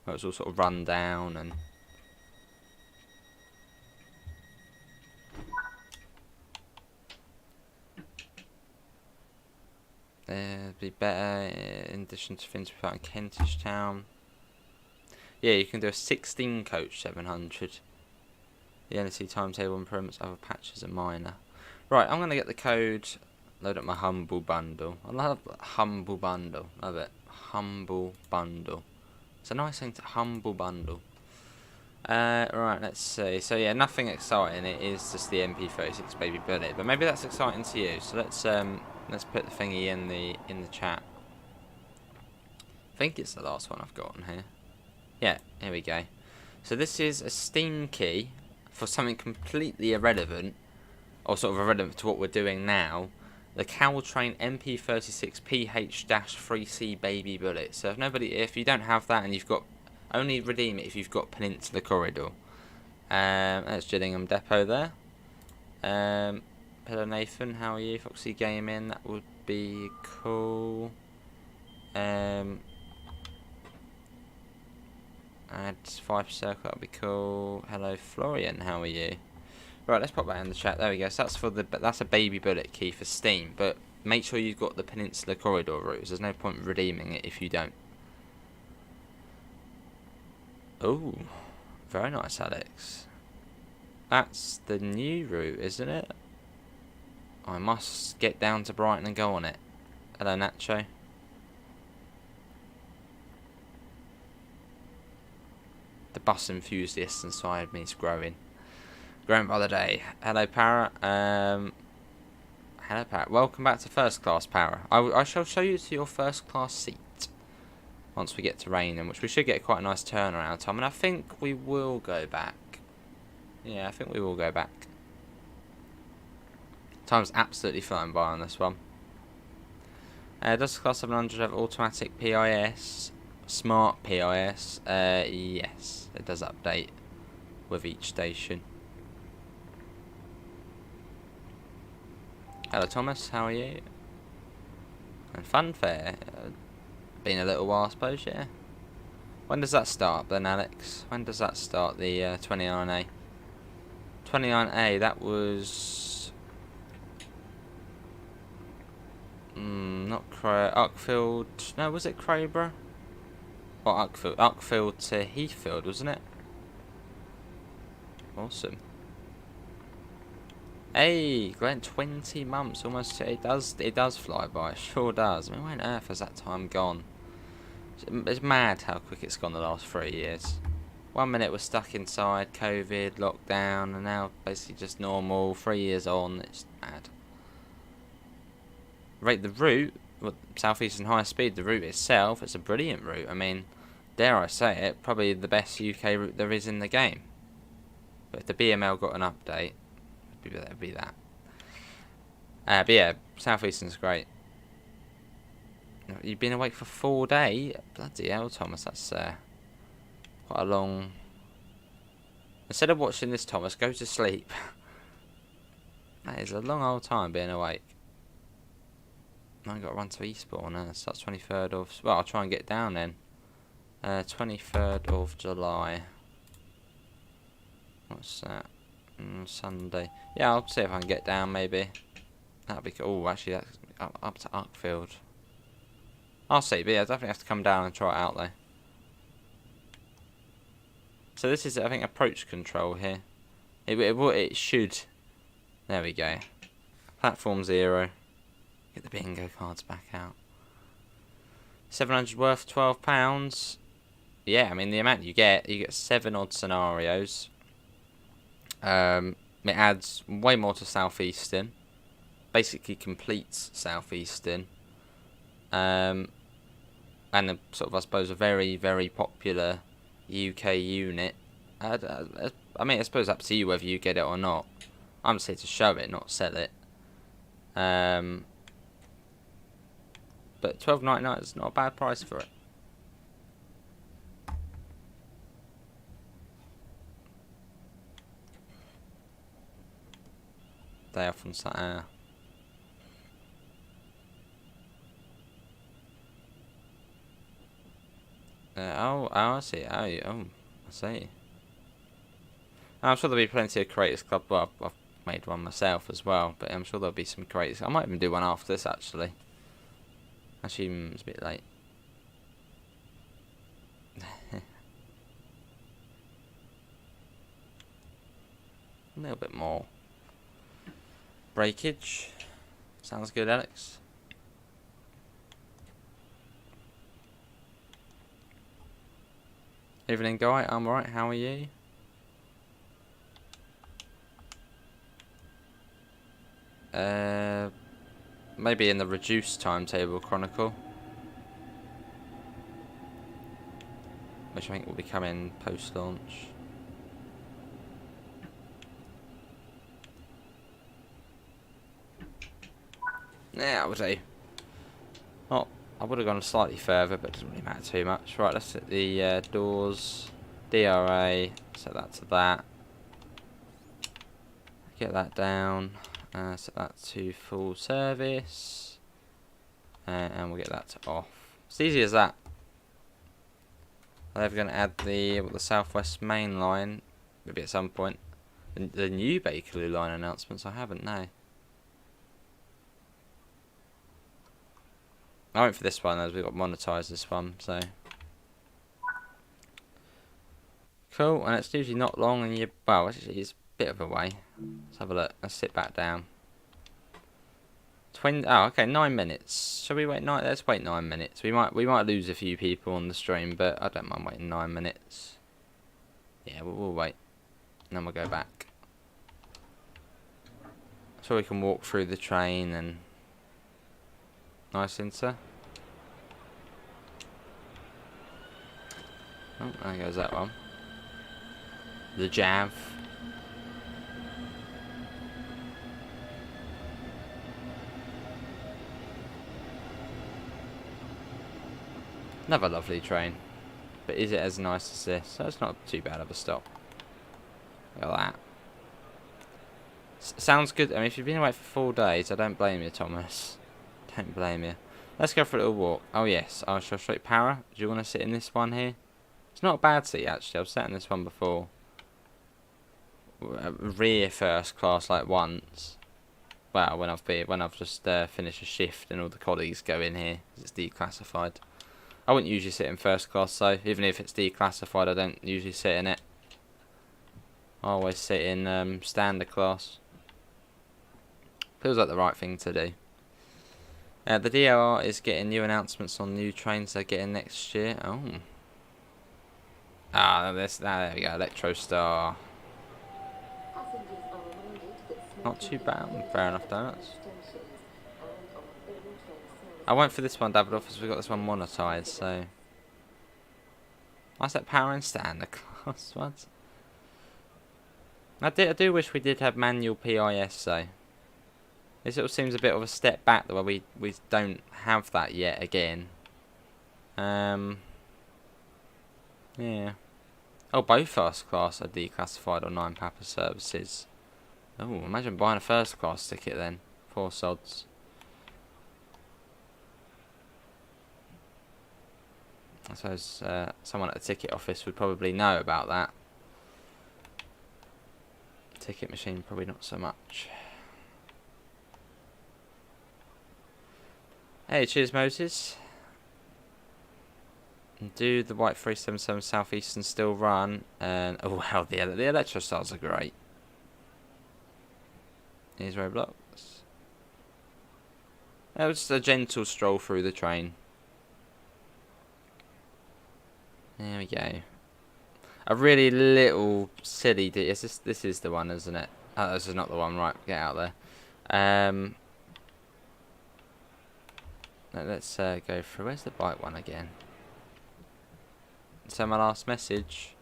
S1: Where it's all sort of run down and. Be better in addition to things without in Kentish Town. Yeah, you can do a 16 coach 700. The NSC timetable improvements, other patches are minor. Right, I'm going to get the code, load up my Humble Bundle. I love Humble Bundle, love it. Humble Bundle. It's a nice thing to Humble Bundle. Right, let's see. So yeah, nothing exciting, it is just the MP36 baby bullet. But maybe that's exciting to you, so let's put the thingy in the chat. I think it's the last one I've got on here. Yeah, here we go. So this is a Steam key for something completely irrelevant, or sort of irrelevant to what we're doing now. The Caltrain MP36 PH-3C baby bullet. So if you don't have that and you've got, only redeem it if you've got Peninsula Corridor. That's Gillingham Depot there. Hello Nathan, how are you? Foxy Gaming, that would be cool. Add 5 circle, that'd be cool. Hello Florian, how are you? Right, let's pop that in the chat. There we go. So that's a baby bullet key for Steam, but make sure you've got the Peninsula Corridor routes. There's no point redeeming it if you don't. Oh, very nice, Alex. That's the new route, isn't it? I must get down to Brighton and go on it. Hello, Nacho. The bus enthusiast inside me is growing. Growing by the day. Hello, Para. Hello, Para. Welcome back to First Class, Para. I shall show you to your First Class seat once we get to Rainham, which we should get quite a nice turnaround time. And I think we will go back. Yeah, I think we will go back. Time's absolutely flying by on this one. Does Class 700 have automatic PIS? Smart PIS? Yes, it does update with each station. Hello Thomas, how are you? And Funfair, been a little while I suppose, yeah. When does that start then, Alex? When does that start, the 29A? 29A, that was... not Uckfield, no, was it Crayborough? Or Uckfield to Heathfield, wasn't it? Awesome. Hey, Glenn, 20 months, almost. It does fly by, it sure does. I mean, where on earth has that time gone? It's mad how quick it's gone the last 3 years. 1 minute we're stuck inside, COVID, lockdown, and now basically just normal. 3 years on, it's mad. Right, the route, South Eastern High Speed, the route itself, it's a brilliant route. I mean, dare I say it, probably the best UK route there is in the game. But if the BML got an update, it'd be that. But yeah, South Eastern's great. You've been awake for 4 days? Bloody hell, Thomas, that's quite a long... Instead of watching this, Thomas, go to sleep. That is a long old time being awake. I've got to run to Eastbourne, so that's 23rd of... Well, I'll try and get down then. 23rd of July. What's that? Sunday. Yeah, I'll see if I can get down, maybe. That'd be cool. Oh, actually, that's up to Uckfield. I'll see, but yeah, I definitely have to come down and try it out, though. So this is, I think, approach control here. It should... There we go. Platform 0. Get the bingo cards back out. 700 worth £12. Yeah, I mean, the amount you get 7 odd scenarios. It adds way more to South Eastern. Basically completes South Eastern. And a, sort of, I suppose, a very, very popular UK unit. I mean, I suppose it's up to you whether you get it or not. I'm just here to show it, not sell it. But $12.99 is not a bad price for it. Day off on Saturday. Oh, I see. Oh, I see. I'm sure there'll be plenty of Creators Club. Well, I've made one myself as well, but I'm sure there'll be some Creators. I might even do one after this, actually. Actually, it's a bit late. A little bit more breakage. Sounds good, Alex. Evening, guy. I'm alright. How are you? Maybe in the reduced timetable chronicle, which I think will be coming post-launch. Yeah, I would say. Oh, I would have gone slightly further, but it doesn't really matter too much. Right, let's set the doors, DRA, set that to that. Get that down. Set that to full service, and we'll get that to off. It's easy as that. They're going to add the Southwest Main Line, maybe at some point. The new Bakerloo line announcements, I haven't, no. I went for this one as we got monetized this one, so. Cool, and it's usually not long, and well, actually it's a bit of a way. Let's have a look. Let's sit back down. Oh, okay, 9 minutes. Shall we wait 9? Let's wait 9 minutes. We might lose a few people on the stream, but I don't mind waiting 9 minutes. Yeah, we'll wait, and then we'll go back. So we can walk through the train and nice inter. Oh, there goes that one. The Jav. Another lovely train. But is it as nice as this? So it's not too bad of a stop. Look at that. Sounds good. I mean, if you've been away for 4 days, I don't blame you, Thomas. Don't blame you. Let's go for a little walk. Oh, yes. I shall straight Para. Do you want to sit in this one here? It's not a bad seat, actually. I've sat in this one before. Rear first class, like once. Well, when I've just finished a shift and all the colleagues go in here, 'cause it's declassified. I wouldn't usually sit in first class, though. Even if it's declassified, I don't usually sit in it. I always sit in standard class. Feels like the right thing to do. The DLR is getting new announcements on new trains they're getting next year. Oh. Ah, there we go. Electrostar. Not too bad. Fair enough, donuts. I went for this one, Davidoff, as we got this one monetized, so. Why's that power and standard class? What? I do wish we did have manual PIS, though. This sort of seems a bit of a step back, though, where we don't have that yet again. Yeah. Oh, both first class are declassified on 9 Papa services. Oh, imagine buying a first class ticket then. 4 sods. I suppose someone at the ticket office would probably know about that. Ticket machine, probably not so much. Hey, cheers, Moses. Do the White 377 Southeastern still run? And oh wow, the Electrostars are great. Here's Roblox. That was just a gentle stroll through the train. There we go. A really little silly. This is the one, isn't it? Oh, this is not the one. Right, get out there. Let's go through. Where's the bike one again? So my last message.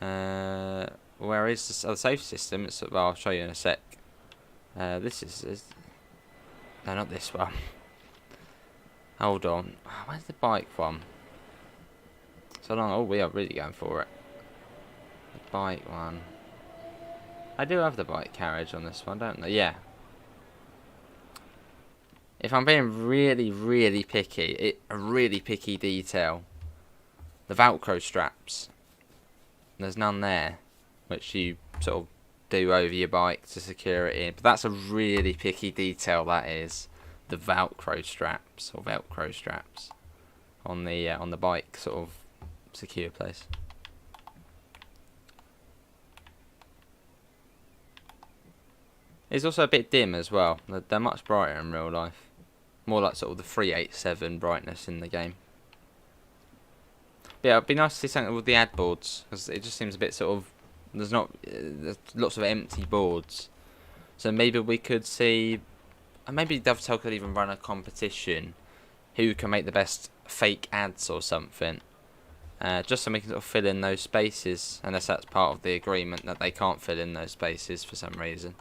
S1: Where is the safe system? Well, I'll show you in a sec. This is No, not this one. Hold on. Where's the bike one? So long. Oh, we are really going for it. The bike one. I do have the bike carriage on this one, don't I? Yeah. If I'm being really, really picky, a really picky detail. The Velcro straps. There's none there, which you sort of do over your bike to secure it in. But that's a really picky detail, that is. The Velcro straps, or Velcro straps. On the bike, sort of secure place. It's also a bit dim as well. They're much brighter in real life. More like sort of the 387 brightness in the game. But yeah, it'd be nice to see something with the ad boards, because it just seems a bit sort of... There's lots of empty boards. So maybe we could see... Maybe Dovetail could even run a competition. Who can make the best fake ads or something. Just so we can sort of fill in those spaces. Unless that's part of the agreement that they can't fill in those spaces for some reason.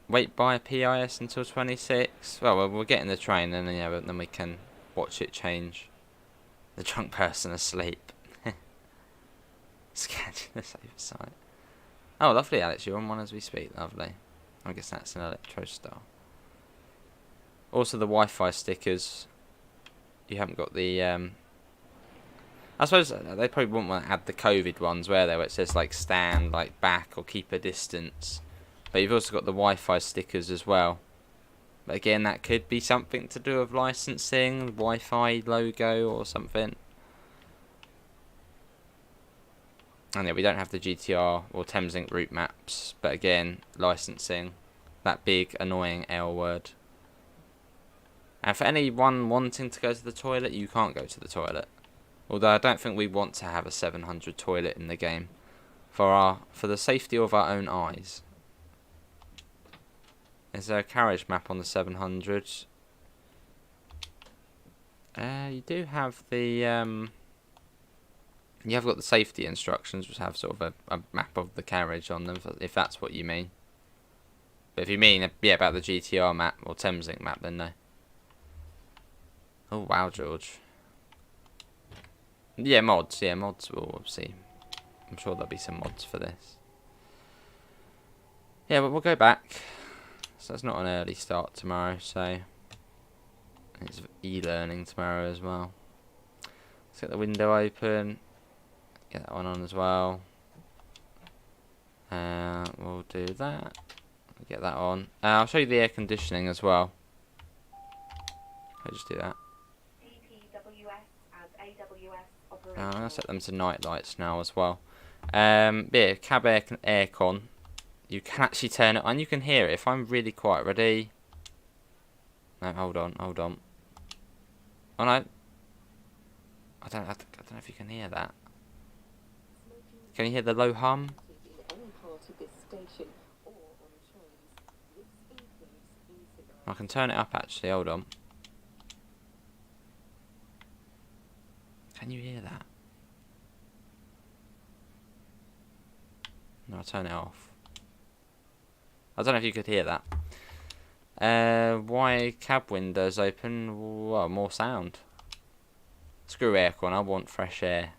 S1: Wait by PIS until 26. Well, we're getting the train, and then, yeah, but then we can watch it change. The drunk person asleep. Sketch the safer side. Oh, lovely, Alex. You're on one as we speak. Lovely. I guess that's an Electro Star. Also, the Wi-Fi stickers. You haven't got the. I suppose they probably wouldn't want to add the COVID ones, where it says like stand, like back, or keep a distance. But you've also got the Wi-Fi stickers as well. But again, that could be something to do with licensing, Wi-Fi logo or something. And yeah, we don't have the GTR or Thameslink route maps. But again, licensing. That big, annoying L word. And for anyone wanting to go to the toilet, you can't go to the toilet. Although I don't think we want to have a 700 toilet in the game. For the safety of our own eyes. Is there a carriage map on the 700? You do have the... You have got the safety instructions, which have sort of a map of the carriage on them, if that's what you mean. But if you mean, yeah, about the GTR map or Thameslink map, then no. Oh, wow, George. Yeah, mods. Yeah, mods will see. I'm sure there'll be some mods for this. Yeah, but we'll go back. So it's not an early start tomorrow, so... It's e-learning tomorrow as well. Let's get the window open. Get that one on as well. We'll do that. Get that on. I'll show you the air conditioning as well. I'll just do that. I'm going to set them to night lights now as well. Yeah, cab aircon. You can actually turn it on. You can hear it if I'm really quiet. Ready? No, hold on. Oh no. I don't know if you can hear that. Can you hear the low hum? I can turn it up actually. Hold on. Can you hear that? No, I'll turn it off. I don't know if you could hear that. Why cab windows open? Well, more sound. Screw aircon, I want fresh air.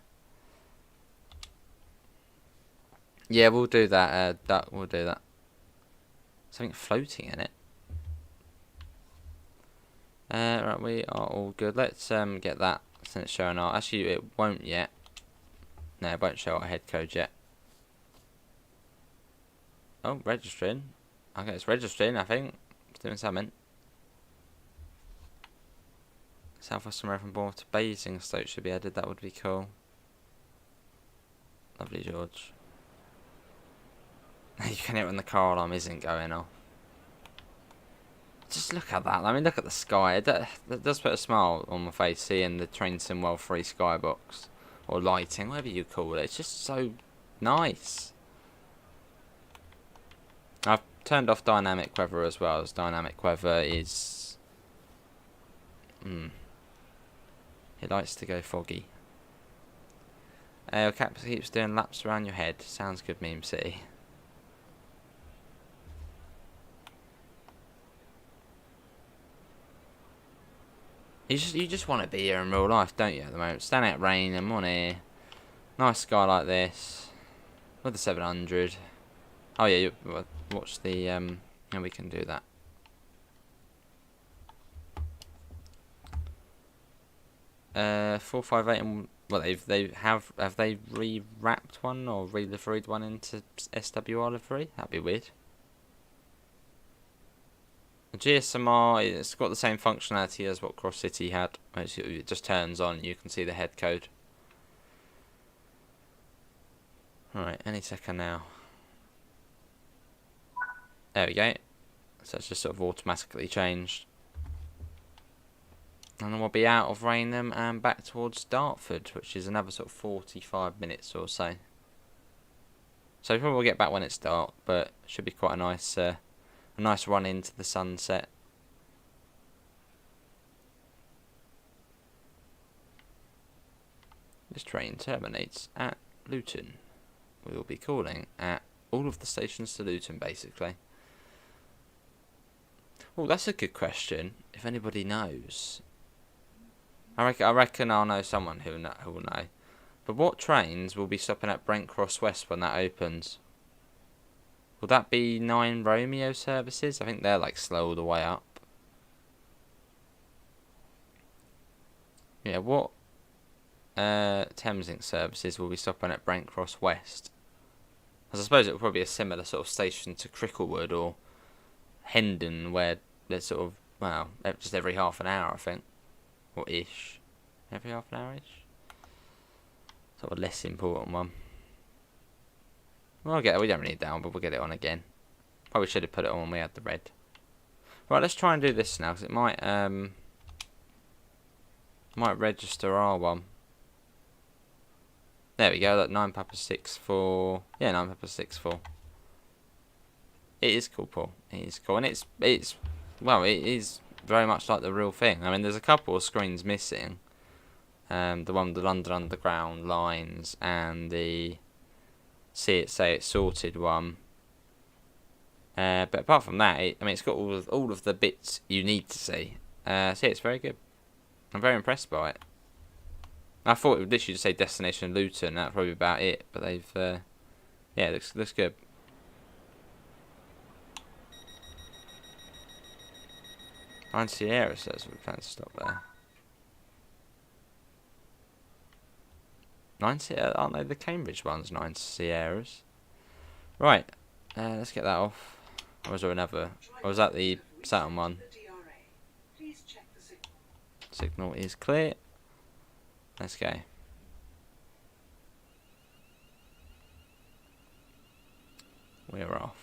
S1: Yeah, we'll do that. We'll do that. Something floating in it. Right, we are all good. Let's get that since it's showing our... Actually, it won't yet. No, it won't show our head code yet. Oh, registering. Okay, it's registering, I think. It's doing something. Southwestern Road from Bournemouth to Basingstoke should be added. That would be cool. Lovely, George. You can hear it when the car alarm isn't going off. Just look at that. I mean, look at the sky. That does put a smile on my face seeing the Train Sim World 3 skybox. Or lighting, whatever you call it. It's just so nice. I've turned off dynamic weather as well, as dynamic weather is... It likes to go foggy. Cap keeps doing laps around your head. Sounds good, Meme City. You just want to be here in real life, don't you? At the moment, stand out rain. I'm on here. Nice sky like this with the 700. Oh yeah, watch the yeah, we can do that. 458 and well, have they rewrapped one or re-liveried one into SWR livery? That'd be weird. The GSMR, it's got the same functionality as what Cross City had. It just turns on, you can see the head code. Alright, any second now. There we go. So it's just sort of automatically changed. And then we'll be out of Rainham and back towards Dartford, which is another sort of 45 minutes or so. So we probably will get back when it's dark, but it should be quite a nice run into the sunset. This train terminates at Luton. We will be calling at all of the stations to Luton, basically. Oh, that's a good question. If anybody knows, I reckon I'll know someone who will know. But what trains will be stopping at Brent Cross West when that opens? Will that be 9 Romeo services? I think they're like slow all the way up. Yeah, what Thameslink services will be stopping at Brent Cross West? As I suppose it will probably be a similar sort of station to Cricklewood or Hendon, where they're sort of, well, just every half an hour, I think. Or ish. Every half an hour-ish. Sort of a less important one. We'll get it. We don't need that one, but we'll get it on again. Probably should have put it on when we had the red. Right, let's try and do this now, because it might register our one. There we go, that 9 Papa 6 4. Yeah, 9 Papa 6 4. It is cool, Paul. It is cool, and it is very much like the real thing. I mean, there's a couple of screens missing. The one with the London Underground lines and the Say It's Sorted one. But apart from that, it's got all of the bits you need to see. So yeah, it's very good. I'm very impressed by it. I thought it would literally just say Destination Luton. That's probably about it. But they've, yeah, it looks good. Nine Sierra says we plan to stop there. 9 Sierra, aren't they the Cambridge ones? 9 Sierras. Right, let's get that off. Or was there another? Or was that the Saturn one?
S3: Please check the signal.
S1: Signal is clear. Let's go. We're off.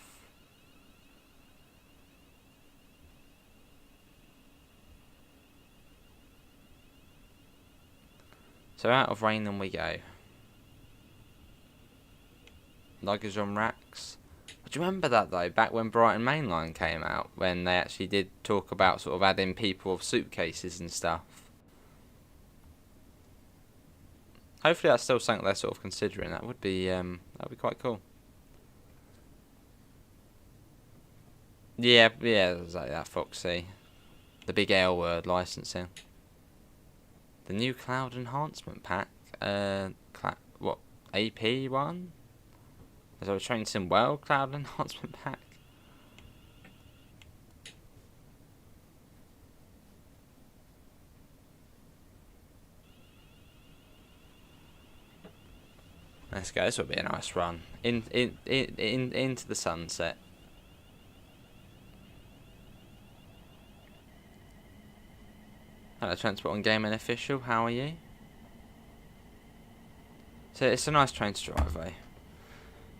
S1: So out of Rainham we go. Luggage on racks. Do you remember that though, back when Brighton Main Line came out, when they actually did talk about sort of adding people with suitcases and stuff? Hopefully that's still something they're sort of considering. That would be quite cool. Yeah, it was like that, Foxy. The big L word, licensing. The new cloud enhancement pack. What? AP one? As I was trained sim well, cloud enhancement pack. Let's go. This will be a nice run into the sunset. Hello, Transport and Gaming Official. How are you? So it's a nice train to drive, eh?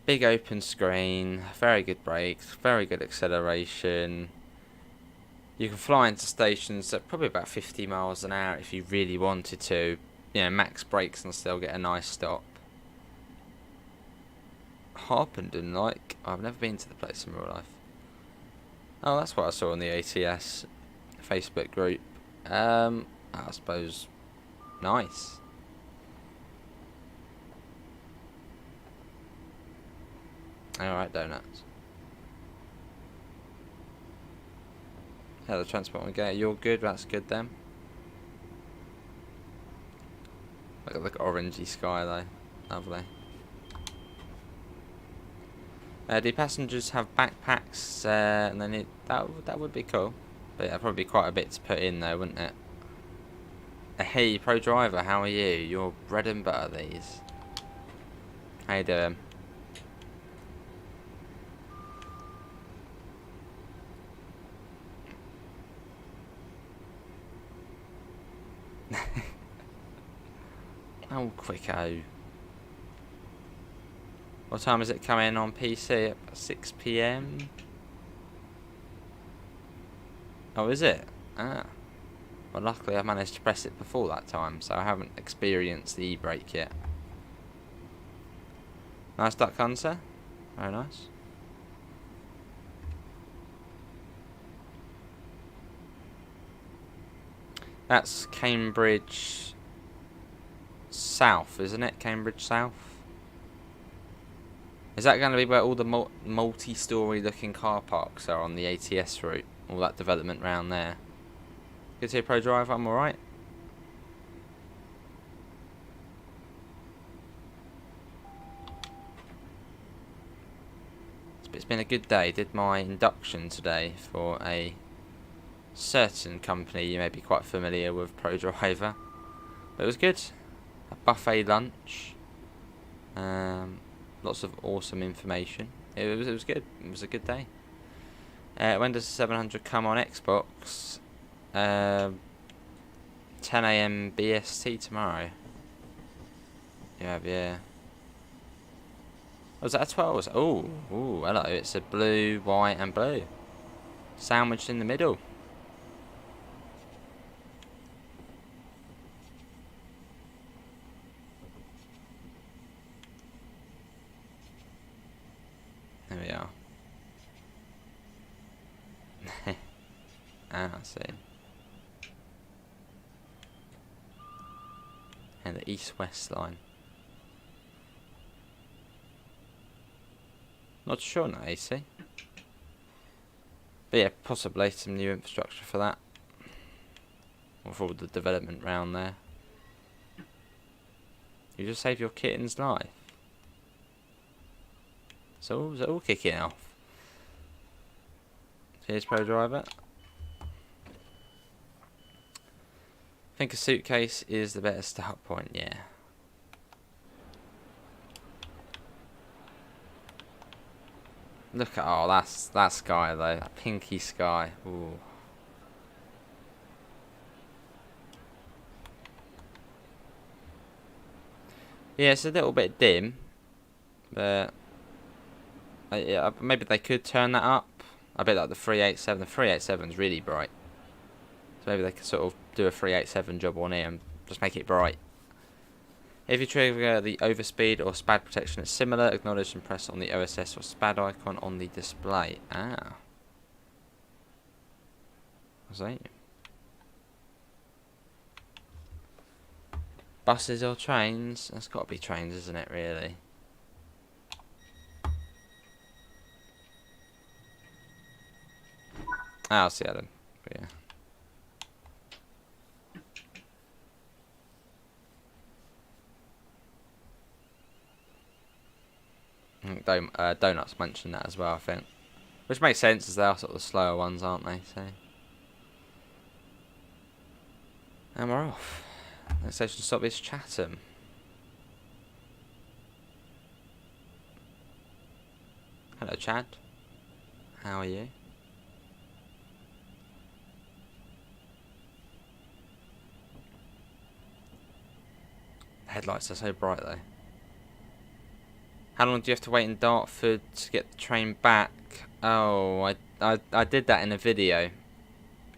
S1: Big open screen, very good brakes, very good acceleration. You can fly into stations at probably about 50 miles an hour if you really wanted to. You know, max brakes and still get a nice stop. Harpenden, like, I've never been to the place in real life. Oh, that's what I saw on the ATS Facebook group. I suppose nice. Alright, donuts. Yeah, the transport one, you're good, that's good then. Look at the orangey sky though. Lovely. Do passengers have backpacks? And then that would be cool. But that'd probably be quite a bit to put in though, wouldn't it? Hey, pro driver, how are you? Your bread and butter, these. How you doing? Oh, quicko. What time is it coming on PC? At 6 PM? Oh, is it? Ah. Well, luckily I managed to press it before that time, so I haven't experienced the e-brake yet. Nice duck hunter. Very nice. That's Cambridge South, isn't it? Cambridge South. Is that going to be where all the multi-storey looking car parks are on the ATS route? All that development round there. Good to hear, pro driver. I'm alright. It's been a good day. Did my induction today for a certain company you may be quite familiar with, pro driver. But it was good. A buffet lunch. Lots of awesome information. It was good. It was a good day. When does the 700 come on Xbox? 10 AM BST tomorrow. Yeah. Oh, is that a 12? Oh, hello. It's a blue, white, and blue. Sandwiched in the middle. There we are. I see. And the east-west line. Not sure now, AC. But yeah, possibly some new infrastructure for that. Or for all the development round there. You just saved your kitten's life. So is it all kicking off? Cheers, pro driver. I think a suitcase is the better start point, yeah. Look at, oh, that sky though, that pinky sky. Ooh. Yeah, it's a little bit dim, but yeah, maybe they could turn that up. I bet like the 387 is really bright. So maybe they could sort of do a 387 job on here and just make it bright. If you trigger the overspeed or SPAD protection, it's similar. Acknowledge and press on the OSS or SPAD icon on the display. Ah. What's that? Buses or trains? That's got to be trains, isn't it, really? I'll see Adam. But yeah. Donuts mentioned that as well, I think. Which makes sense, as they are sort of the slower ones, aren't they? So. And we're off. Next station stop is Chatham. Hello, Chad. How are you? The headlights are so bright, though. How long do you have to wait in Dartford to get the train back? Oh, I did that in a video.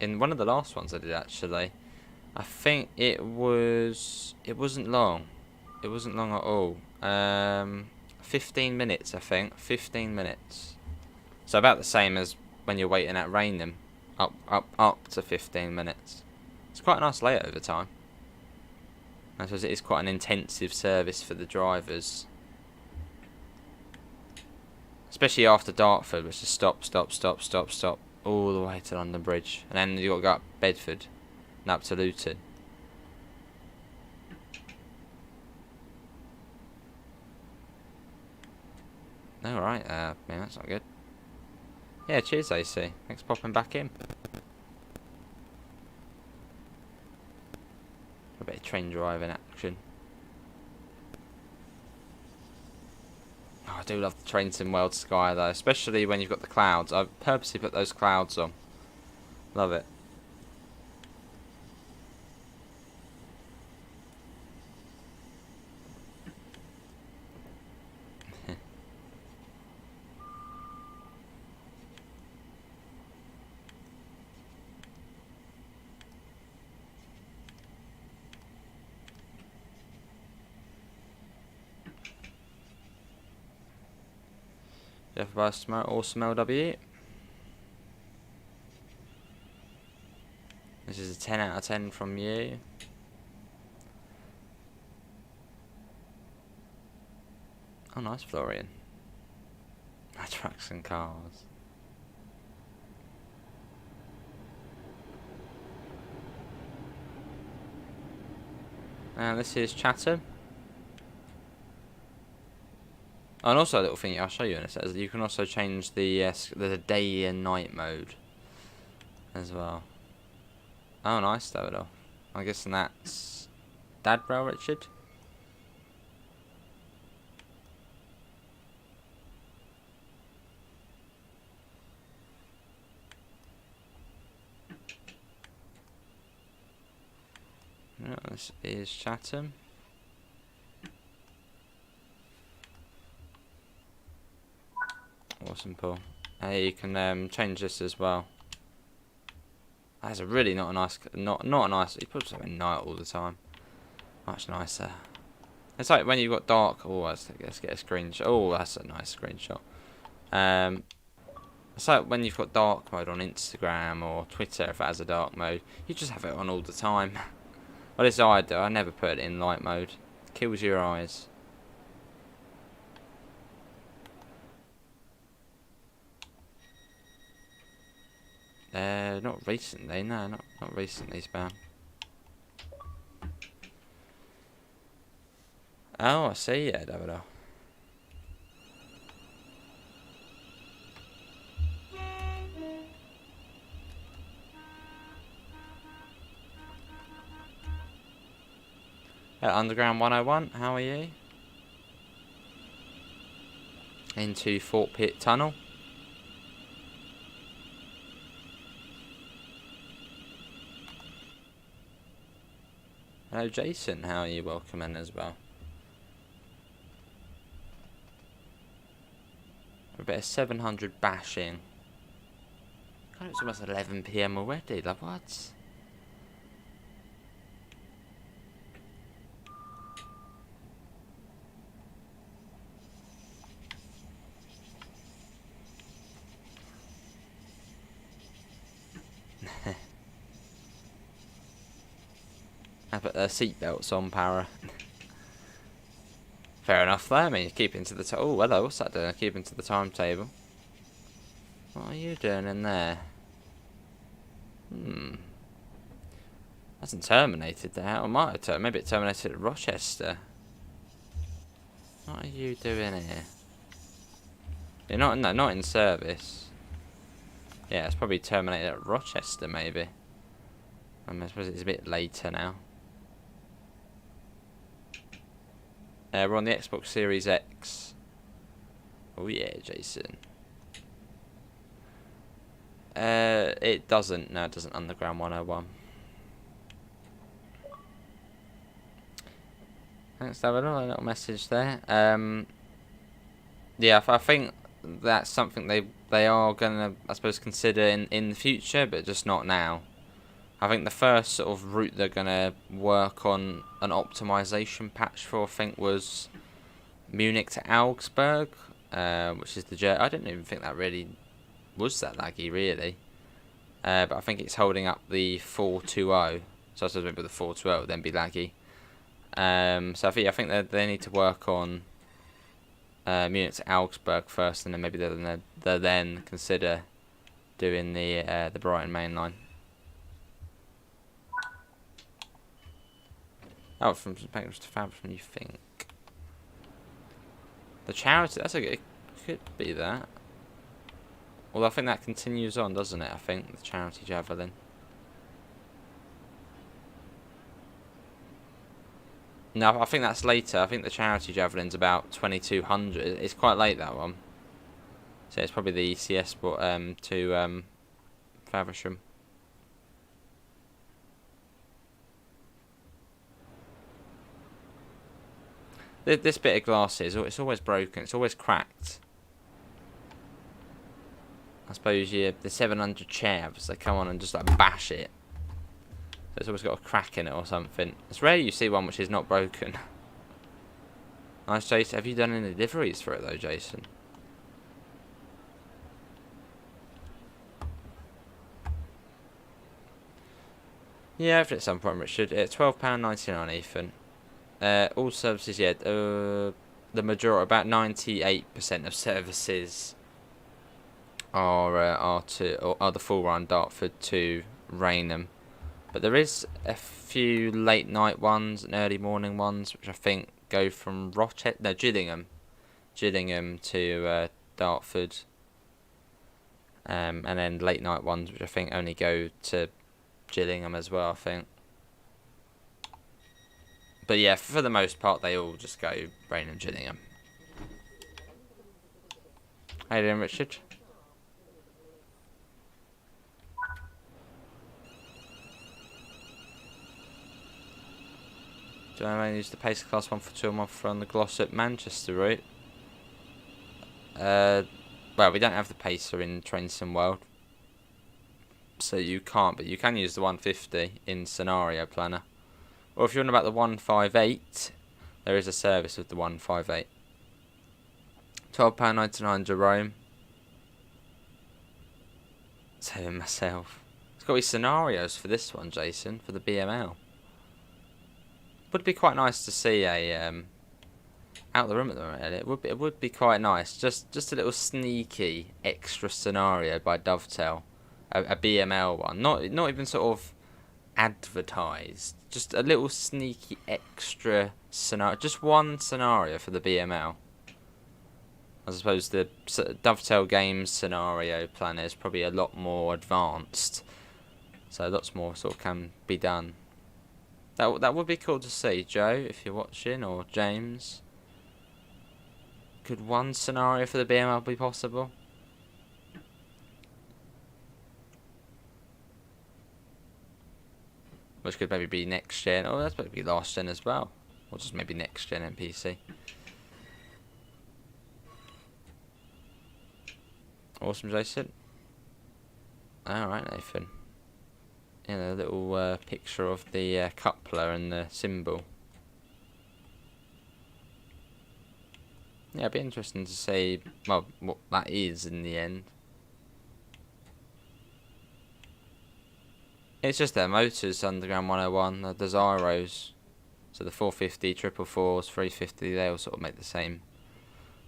S1: In one of the last ones I did, actually. I think it wasn't long. It wasn't long at all. 15 minutes, I think. 15 minutes. So about the same as when you're waiting at Rainham. Up to 15 minutes. It's quite a nice layover time. I suppose it is quite an intensive service for the drivers. Especially after Dartford, which is stop, all the way to London Bridge. And then you've got to go up Bedford and up to Luton. Alright, man, that's not good. Yeah, cheers, AC. Thanks for popping back in. A bit of train driving action. Oh, I do love the train sim world sky though, especially when you've got the clouds. I've purposely put those clouds on. Love it. Jeff Bus awesome LW. This is a 10 out of 10 from you. Oh, nice, Florian. Trucks and cars. And this is Chatham. Oh, and also a little thing I'll show you in a sec. You can also change the day and night mode as well. Oh, nice, Davido. I'm guessing that's Dadbrow, Richard. Yeah, this is Chatham. Awesome, Paul. Hey, you can change this as well. That's a really not a nice, not a nice. You put something night all the time. Much nicer. It's like when you've got dark. Oh, let's get a screenshot. Oh, that's a nice screenshot. It's like when you've got dark mode on Instagram or Twitter. If it has a dark mode, you just have it on all the time. Well, this I do. I never put it in light mode. It kills your eyes. Not recently, no, not recently, spam. Oh, I see, yeah, Davido. Underground 101, how are you? Into Fort Pitt Tunnel. Hello, Jason. How are you? Welcome in as well. A bit of 700 bashing. God, it's almost 11 PM already. Like, what? I put their seatbelts on, para. Fair enough there. I mean, keeping to the oh, hello, what's that doing? Keeping to the timetable. What are you doing in there? Hasn't terminated there. Or might have maybe it terminated at Rochester. What are you doing here? You're not, no, not in service. Yeah, it's probably terminated at Rochester, maybe. I suppose it's a bit later now. We're on the Xbox Series X. Oh yeah, Jason. It doesn't. No, it doesn't. Underground 101. Thanks, David. A little message there. Yeah, I think that's something they are gonna, I suppose, consider in the future, but just not now. I think the first sort of route they're gonna work on an optimization patch for, I think, was Munich to Augsburg, which is the journey. I didn't even think that really was that laggy, really. But I think it's holding up the 420. So I suppose maybe the 420 would then be laggy. So I think they need to work on Munich to Augsburg first, and then maybe they'll then consider doing the Brighton main line. Oh, from St. Pancras to Fab, from you think. The charity, that's a good Could be that. Although I think that continues on, doesn't it? I think the charity javelin. No, I think that's later. I think the charity javelin's about 2200. It's quite late, that one. So it's probably the ECS to Faversham. This bit of glass it's always broken. It's always cracked. I suppose the 700 chavs, they come on and just like bash it. So it's always got a crack in it or something. It's rare you see one which is not broken. Nice, Jason. Have you done any deliveries for it though, Jason? Yeah, I've at some point, Richard. It's £12.99, Ethan. All services, yeah. The majority, about 98% of services are the full run Dartford to Rainham, but there is a few late night ones and early morning ones which I think go from Gillingham to Dartford, and then late night ones which I think only go to Gillingham as well, I think. But yeah, for the most part they all just go Rainham, Gillingham. How you doing, Richard? Do I use the Pacer Class 1 for 2 a month on the Glossop Manchester route? Well, we don't have the Pacer in Trainson World, so you can't, but you can use the 150 in Scenario Planner. Or if you're on about the 158, there is a service with the 158. £12.99 Jerome. Saving myself. It's got to be scenarios for this one, Jason, for the BML. Would be quite nice to see a out of the room at the moment. It would be quite nice. Just a little sneaky extra scenario by Dovetail, a BML one. Not even sort of advertised. Just a little sneaky extra scenario. Just one scenario for the BML. I suppose the Dovetail Games scenario planner is probably a lot more advanced, so lots more sort of can be done. That would be cool to see, Joe, if you're watching, or James. Could one scenario for the BML be possible? Which could maybe be next gen, or that's maybe last gen as well, or just maybe next gen NPC. Awesome, Jason. Alright, Nathan. A little picture of the coupler and the symbol. Yeah, it'd be interesting to see, well, what that is in the end. It's just their motors, Underground 101, the Zyros. So the 450, 444s, 350, they all sort of make the same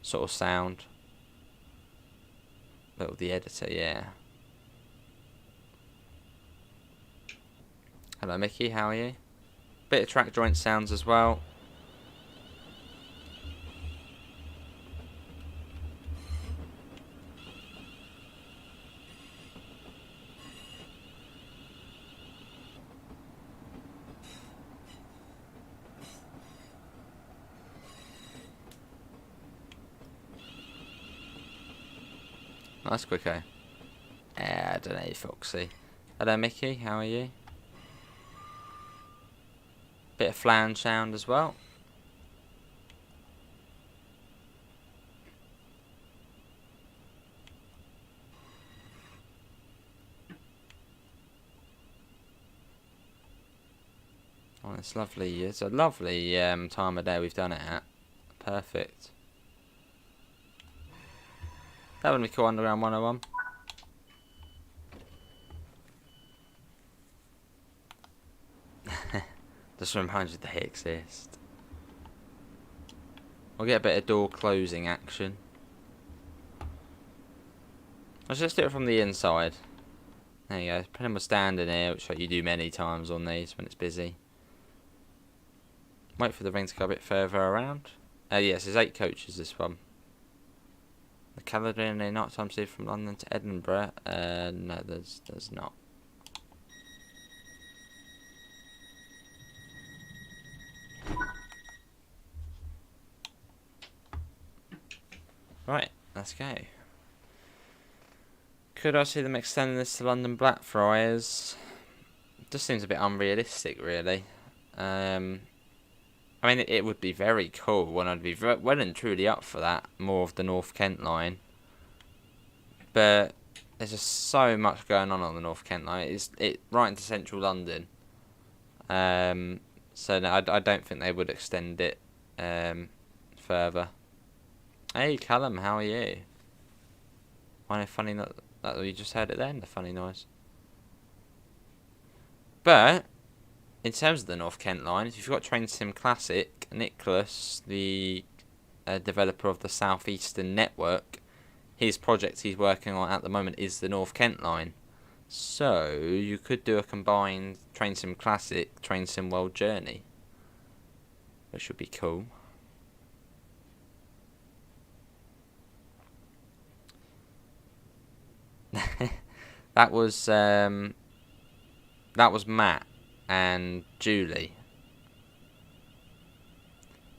S1: sort of sound. Little the editor, yeah. Hello Mickey, how are you? Bit of track joint sounds as well. Nice quick, eh? I don't know, Foxy. Hello Mickey, how are you? Bit of flange sound as well. Oh, it's lovely. It's a lovely time of day we've done it at. Perfect. That would be cool, Underground 101. Just reminds you they exist. We'll get a bit of door closing action. Let's just do it from the inside. There you go. Put him a stand in here, which like you do many times on these when it's busy. Wait for the ring to go a bit further around. Yes, there's 8 coaches this one. The Caledonian night time speed from London to Edinburgh? No, there's not. Right, let's go. Could I see them extending this to London Blackfriars? Just seems a bit unrealistic, really. I mean, it would be very cool, and I'd be well and truly up for that. More of the North Kent line. But there's just so much going on the North Kent line. It's right into central London. So no, I don't think they would extend it further. Hey Callum, how are you? Find it funny that you just heard it then, the funny noise. But in terms of the North Kent line, if you've got Train Sim Classic, Nicholas, the developer of the Southeastern Network, his project he's working on at the moment is the North Kent line. So you could do a combined Train Sim Classic, Train Sim World Journey, which would be cool. That was Matt and Julie.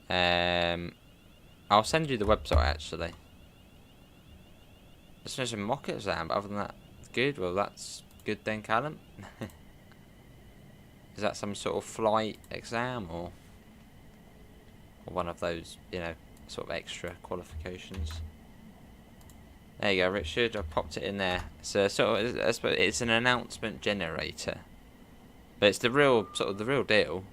S1: I'll send you the website actually. There's a mock exam, but other than that, good. Well, that's good then, Callum. Is that some sort of flight exam or one of those, sort of extra qualifications? There you go, Richard. I popped it in there. So it's an announcement generator, but it's the real deal.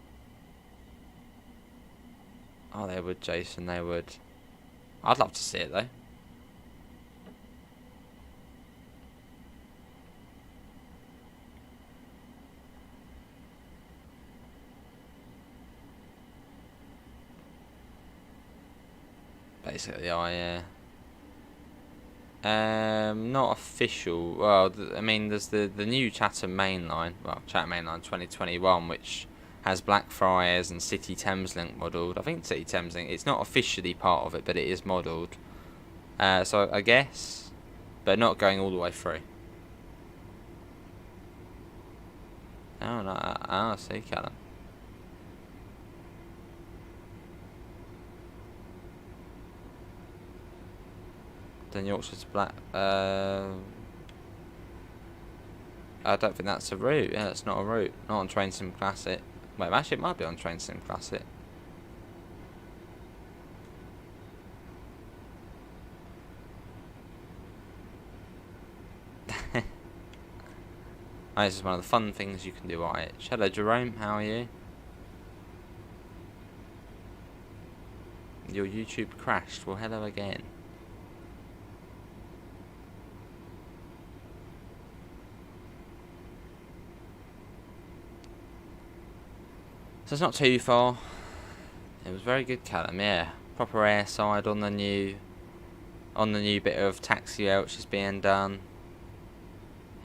S1: Oh, they would, Jason. They would. I'd love to see it though. Basically, not official. Well, I mean, there's the new Chatham Main Line. Well, Chatham Main Line 2021, which has Blackfriars and City Thameslink modelled. I think City Thameslink. It's not officially part of it, but it is modelled. So I guess, but not going all the way through. Oh no! I see, Callum. Then Yorkshire to Black. I don't think that's a route. Yeah, it's not a route. Not on Train Sim Classic. Wait, actually, it might be on Train Sim Classic. This is one of the fun things you can do on it. Hello, Jerome. How are you? Your YouTube crashed. Well, hello again. So it's not too far. It was very good, Callum. Yeah, proper airside on the new bit of taxi which is being done.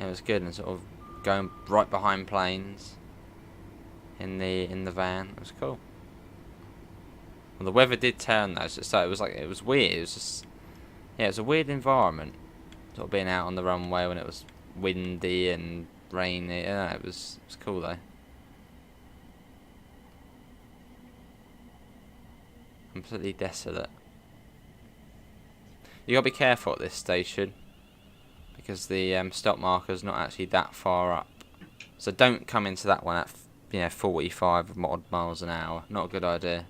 S1: It was good, and sort of going right behind planes in the van. It was cool. Well, the weather did turn though, so it was weird. It was just, yeah, it was a weird environment, sort of being out on the runway when it was windy and rainy. Yeah, it was cool though. Completely desolate. You gotta be careful at this station because the stop marker's not actually that far up. So don't come into that one at 45 odd miles an hour. Not a good idea.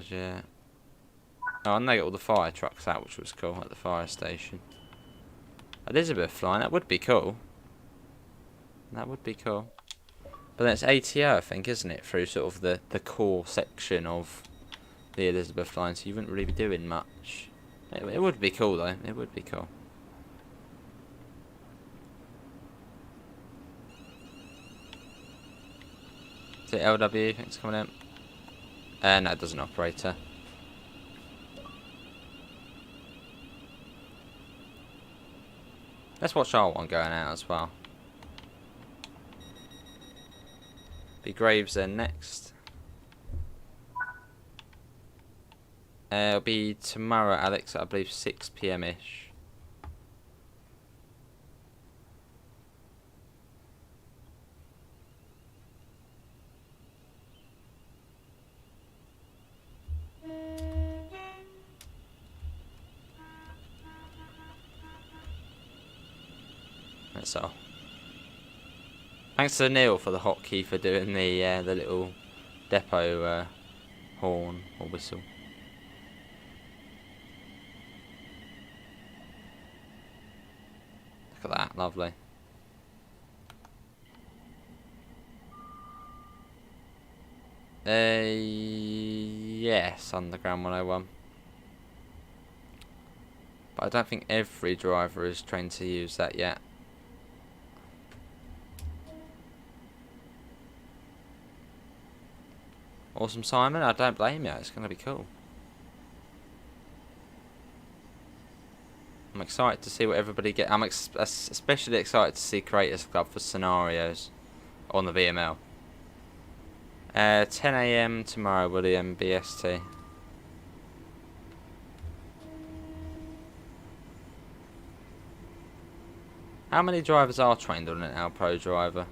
S1: Yeah. Oh, and they got all the fire trucks out, which was cool at the fire station. Elizabeth line, that would be cool. That would be cool. But then it's ATO, I think, isn't it? Through sort of the core section of the Elizabeth line, so you wouldn't really be doing much. It would be cool though. It would be cool. Is it LW? Thanks for coming in. No, it doesn't, operator. Let's watch our one going out as well. Be Graves then next. It'll be tomorrow, Alex, I believe 6 PM ish. That's all. Thanks to Neil for the hotkey for doing the little depot horn or whistle. Look at that, lovely. Yes, Underground 101. But I don't think every driver is trained to use that yet. Awesome, Simon. I don't blame you. It's going to be cool. I'm excited to see what everybody get. I'm especially excited to see Creators Club for scenarios on the VML. 10 AM tomorrow, William, BST. How many drivers are trained on it now, Pro Driver?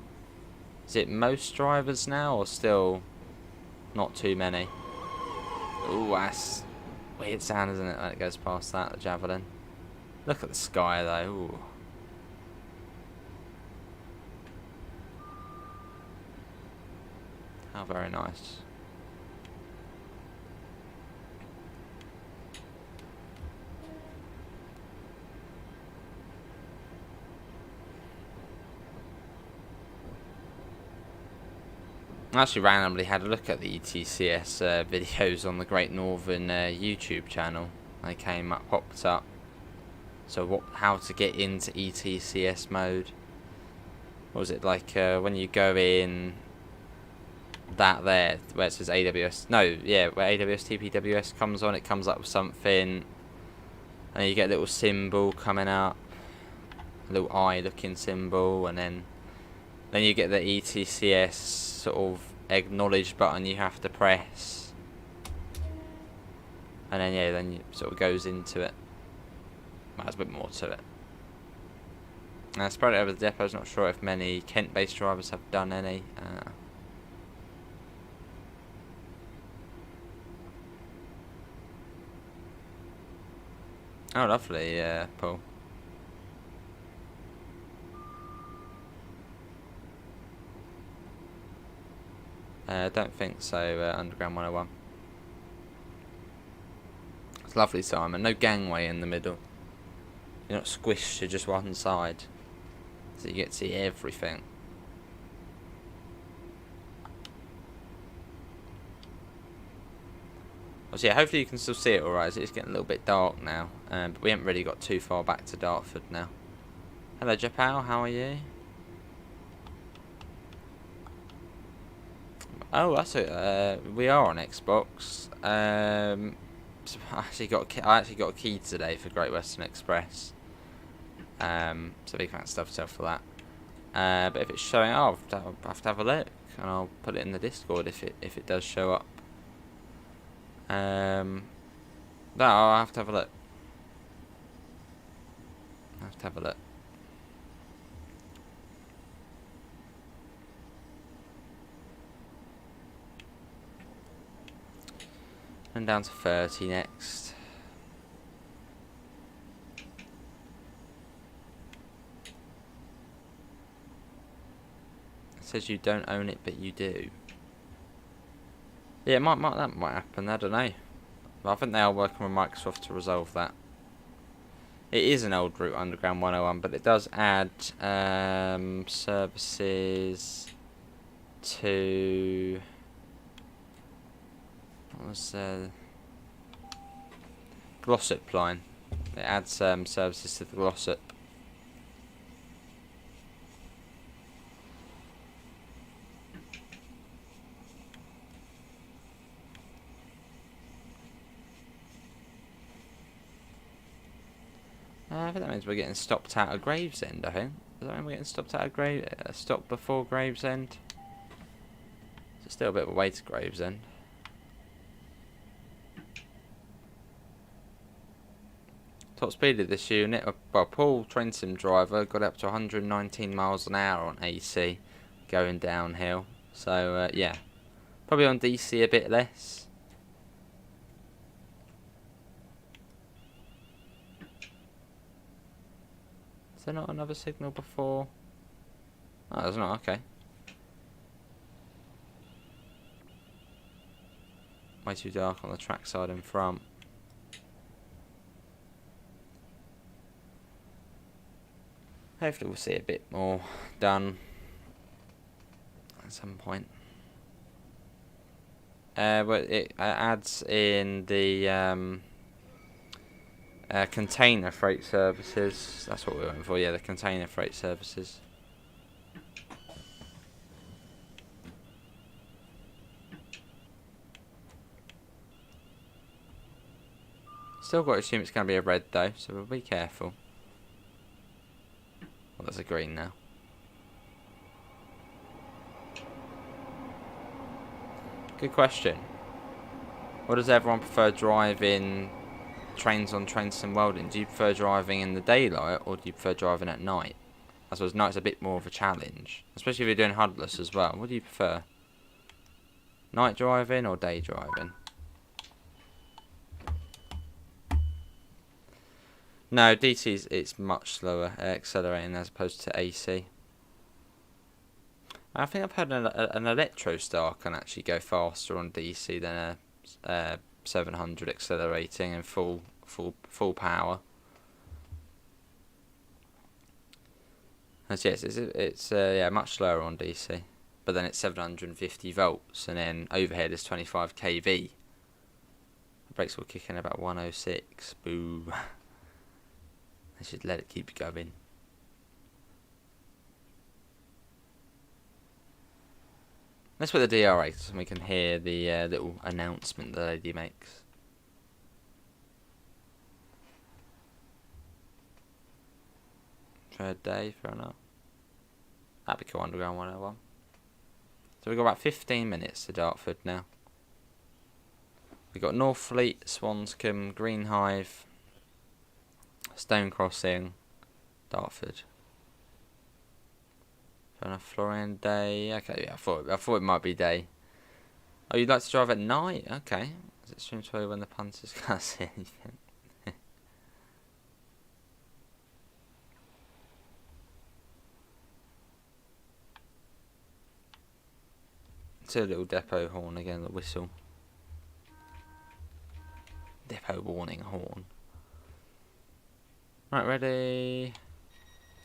S1: Is it most drivers now, or still not too many? Ooh, that's weird sound, isn't it, when it goes past that, the Javelin. Look at the sky, though. Ooh. How very nice. I actually randomly had a look at the ETCS videos on the Great Northern YouTube channel. They came up, popped up. So how to get into ETCS mode. What was it like when you go in that there where it says AWS? No, yeah, where AWS TPWS comes on, it comes up with something, and you get a little symbol coming up, a little eye-looking symbol, and then you get the ETCS sort of acknowledge button you have to press, and then yeah, then it sort of goes into it. Well, there's a bit more to it. Spread it over the depots. Not sure if many Kent-based drivers have done any. Oh, lovely, Paul. Don't think so, Underground 101. It's lovely, Simon. No gangway in the middle. You're not squished to just one side. So you get to see everything. So yeah, hopefully you can still see it alright. It's getting a little bit dark now. But we haven't really got too far back to Dartford now. Hello, Japal. How are you? Oh, that's it. We are on Xbox. So I actually got a key today for Great Western Express. So big thanks to Dovetail for that. But if it's showing up, I'll have to have a look, and I'll put it in the Discord if it does show up. No, I'll have to have a look. And down to 30 next. It says you don't own it, but you do. Yeah, that might happen. I don't know. But I think they are working with Microsoft to resolve that. It is an old route, Underground 101, but it does add services to. What was Glossop line? It adds services to the Glossop. I think that means we're getting stopped out of Gravesend, I think. Does that mean we're getting stopped out of stopped before Gravesend? It's still a bit of a way to Gravesend. Top speed of this unit, well, Paul train sim driver got up to 119 miles an hour on AC going downhill. So, yeah. Probably on DC a bit less. Is there not another signal before? Oh, there's not, okay. Way too dark on the trackside in front. Hopefully we'll see a bit more done at some point. But it adds in the container freight services. That's what we went for, yeah, the container freight services. Still got to assume it's going to be a red though, so we'll be careful. Well, there's a green now. Good question. What does everyone prefer driving trains on train sim welding? Do you prefer driving in the daylight or do you prefer driving at night? I suppose night's a bit more of a challenge, especially if you're doing hudless as well. What do you prefer? Night driving or day driving? No, DC's it's much slower accelerating as opposed to AC. I think I've heard an Electrostar can actually go faster on DC than a 700 accelerating and full power. And yes, it's yeah, much slower on DC, but then it's 750 volts, and then overhead is 25 kV. The brakes will kick in about 106. Boo. I should let it keep going. Let's put the DRA so we can hear the little announcement the lady makes. Third day, fair enough. That'd be cool, Underground 101. So we've got about 15 minutes to Dartford now. We've got Northfleet, Swanscombe, Green Hive, Stone Crossing, Dartford. Fair enough, Florian day. Okay, yeah, I thought it might be day. Oh, you'd like to drive at night? Okay. Does it stream to you when the punters can't see anything? It's a little depot horn again, the whistle. Depot warning horn. Right, ready.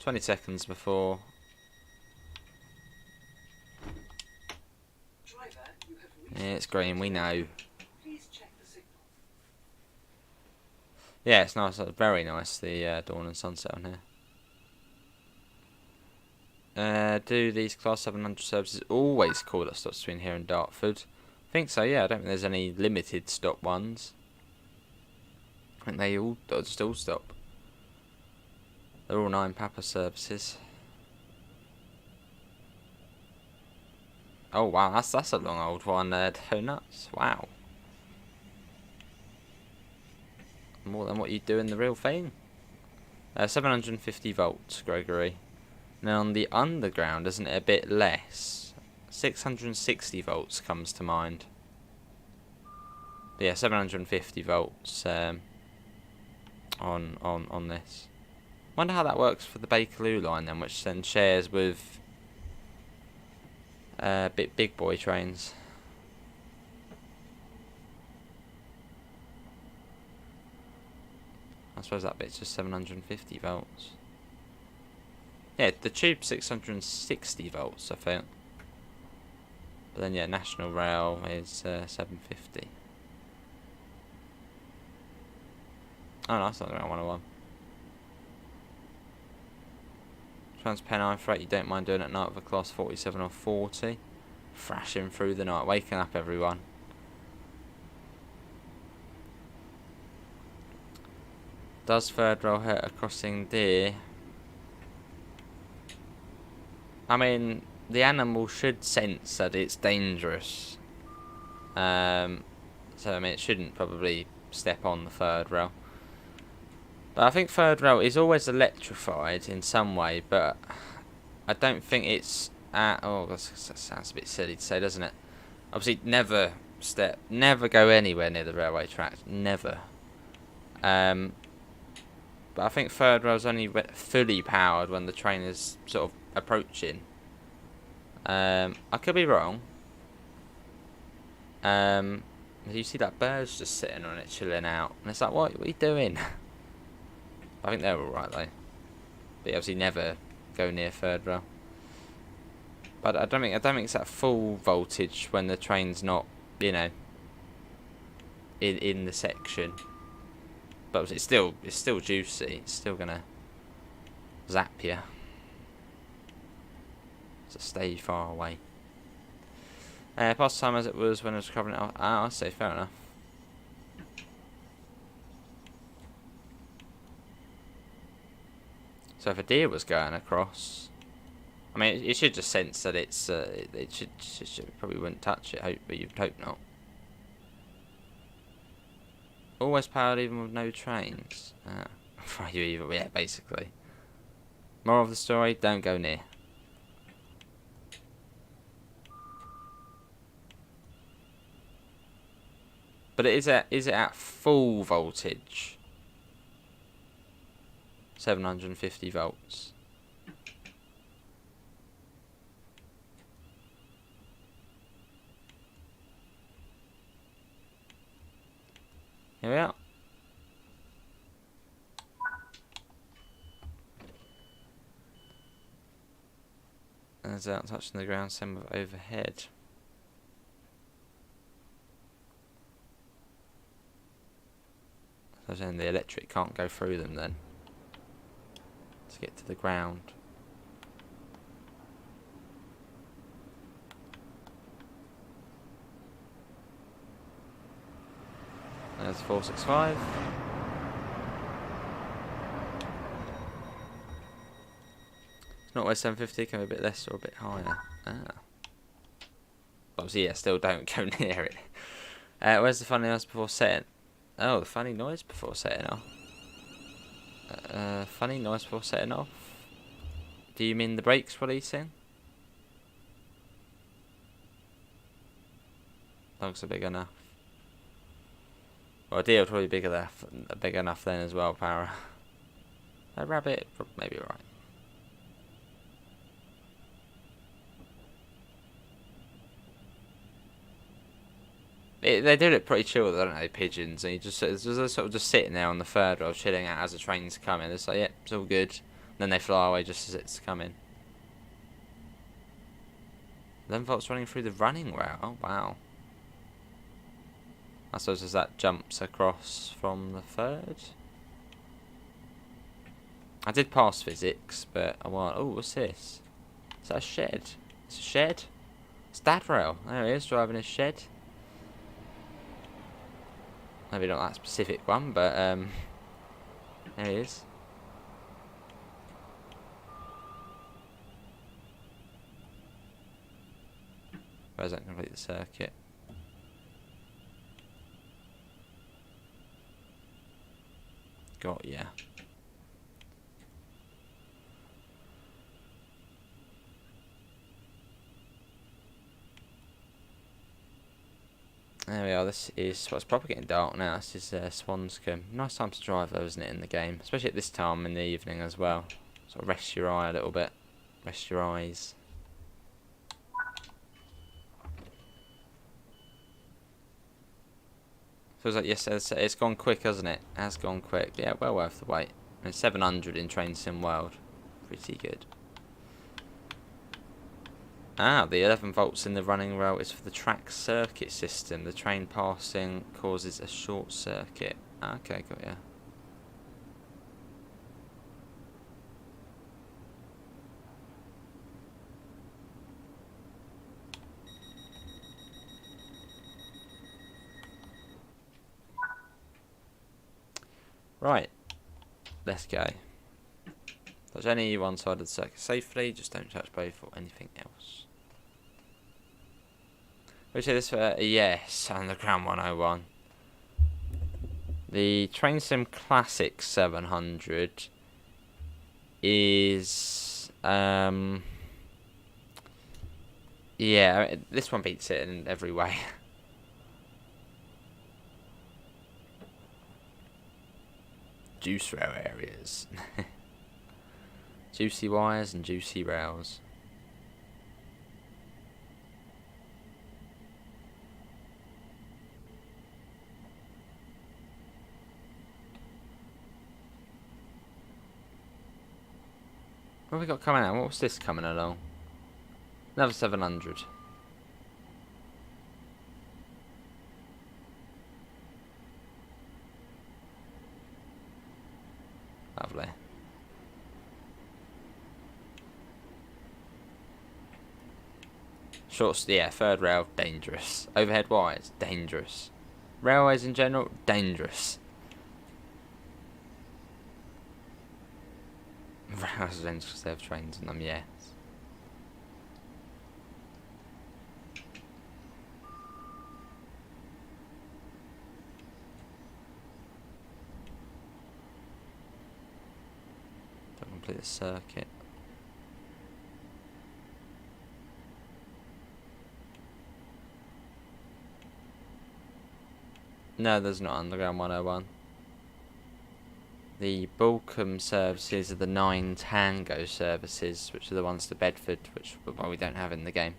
S1: 20 seconds before. Yeah, it's green, we know.
S3: Please check the signal.
S1: Yeah, it's nice, it's very nice, the dawn and sunset on here. Do these Class 700 services always call at stops between here and Dartford? I think so, yeah, I don't think there's any limited stop ones. I think they all still stop. They're all 9 Papa services. Oh wow, that's a long old one there, Donuts. Wow. More than what you do in the real thing. 750 volts, Gregory. Now on the underground, isn't it a bit less? 660 volts comes to mind. But yeah, 750 volts on this. Wonder how that works for the Bakerloo line then, which then shares with big boy trains. I suppose that bit's just 750 volts. Yeah, the tube's 660 volts, I think. But then yeah, National Rail is 750. Oh no, that's not around 101. Trans-Pennine Freight, you don't mind doing it at night with a Class 47 or 40. Thrashing through the night, waking up everyone. Does third rail hurt a crossing deer? I mean, the animal should sense that it's dangerous. So I mean, it shouldn't probably step on the third rail. But I think third rail is always electrified in some way, but I don't think it's oh, that sounds a bit silly to say, doesn't it? Obviously, never go anywhere near the railway tracks, never. But I think third rail's only fully powered when the train is sort of approaching. I could be wrong. You see that bird's just sitting on it, chilling out, and it's like, what are you doing? I think they're all right though. But you obviously never go near third rail. But I don't think it's at full voltage when the train's not, you know, in the section. But it's still juicy. It's still gonna zap you. So stay far away. Past time as it was when I was covering it off. I say fair enough. So if a deer was going across, I mean, it should just sense that it's it should probably wouldn't touch it. But you'd hope not. Always powered even with no trains. For you either, yeah, basically. Moral of the story: don't go near. But is it at full voltage? 750 volts. Here we are. As out touching the ground, same with overhead. So then the electric can't go through them then. To get to the ground. There's 465. It's not always 750, can be a bit less or a bit higher. Obviously, yeah, still don't go near it. Where's the funny noise before setting? Oh, the funny noise before setting off. Funny noise before setting off? Do you mean the brakes releasing? Dogs are big enough. Well, a deer will probably be big enough then as well, Para. A rabbit, maybe right. They do look pretty chill, don't they, pigeons? And you just sort of just sitting there on the third rail, chilling out as the train's coming. It's like, yeah, it's all good. And then they fly away just as it's coming. 11 volts running through the running rail. Oh wow. I suppose as that jumps across from the third. I did pass physics, but I want. Oh, what's this? Is that a shed? It's a shed. It's Dad Rail. There he is, driving his shed. Maybe not that specific one, but there he is. Where does that complete the circuit? Got ya. There we are, this is, well, it's probably getting dark now. This is Swanscombe. Nice time to drive though, isn't it, in the game? Especially at this time in the evening as well. Sort of rest your eye a little bit. Rest your eyes. Feels like, yes, it's gone quick, hasn't it? It has gone quick. Yeah, well worth the wait. And 700 in Train Sim World. Pretty good. Ah, the 11 volts in the running rail is for the track circuit system. The train passing causes a short circuit. Okay, got ya. Right. let's go. Touch any one side of the circuit safely, just don't touch both or anything else. Which is for yes, Underground 101. The Train Sim Classic 700 is yeah, this one beats it in every way. Juice rail areas. Juicy wires and juicy rails. What have we got coming out? What's this coming along? Another 700. Lovely. Shorts, yeah, third rail, dangerous. Overhead wires, dangerous. Railways in general, dangerous. Railways are dangerous because they have trains on them, yes. Don't complete the circuit. No, there's not Underground 101. The Balcombe services are the 9 Tango services, which are the ones to Bedford, which well, we don't have in the game.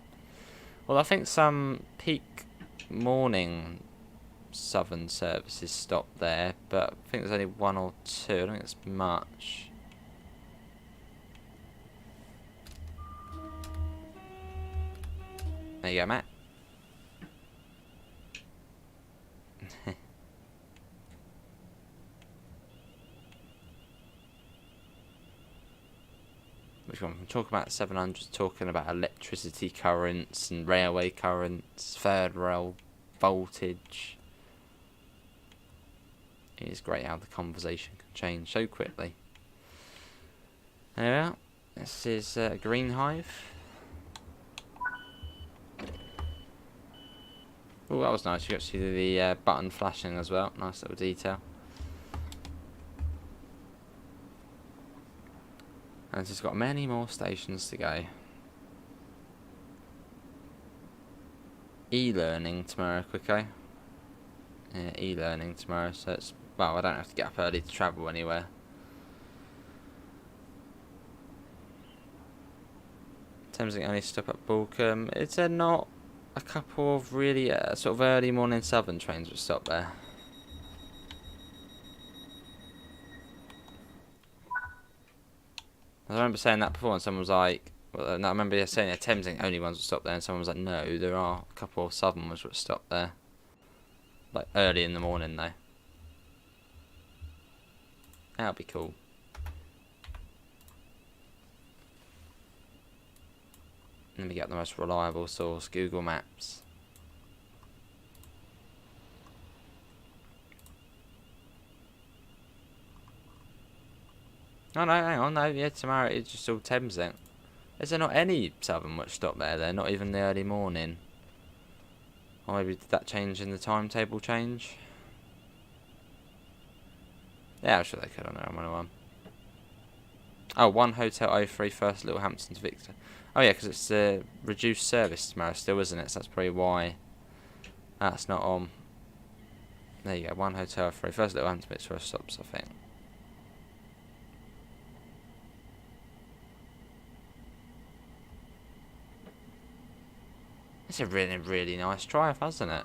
S1: Well, I think some peak morning Southern services stop there, but I think there's only 1 or 2. I don't think it's much. There you go, Matt. Which one? I'm talking about 700, talking about electricity currents and railway currents, third rail voltage. It is great how the conversation can change so quickly. There we are. This is Green Hive. Oh, that was nice. You got to see the button flashing as well. Nice little detail. And it's just got many more stations to go. E-learning tomorrow, Quicko. Yeah, e-learning tomorrow, so it's... Well, I don't have to get up early to travel anywhere. Thameslink only stop at Balcombe. Is there not a couple of really sort of early morning southern trains that stop there? I remember saying that before, and someone was like, well, no, I remember saying that Thameslink only ones that stop there, and someone was like, no, there are a couple of southern ones that stop there. Like early in the morning, though. That would be cool. Let me get the most reliable source, Google Maps. Oh no, hang on, no, yeah, tomorrow it's just all Thameslink. Is there not any southern which stop there? They're not even the early morning. Or maybe did that change in the timetable change? Yeah, I'm sure they could on there, 101. Oh, 1 Hotel 03 First Littlehampton to Victor. Oh yeah, because it's reduced service tomorrow still, isn't it? So that's probably why that's not on. There you go, 1 Hotel 03 First Littlehampton to Victor stops, I think. It's a really, really nice drive, hasn't it?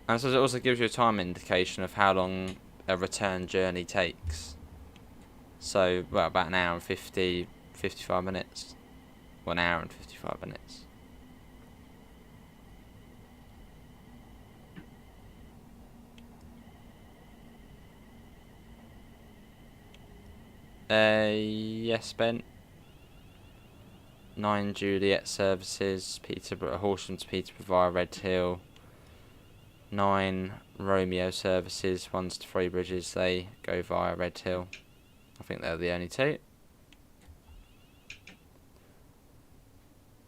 S1: And so it also gives you a time indication of how long a return journey takes. So, well, about an hour and 55 minutes. 1 hour and 55 minutes. Yes, Ben. 9 Juliet services, Peterborough, Horsham to Peterborough via Red Hill. 9 Romeo services, 1 to 3 bridges, they go via Red Hill. I think they're the only 2.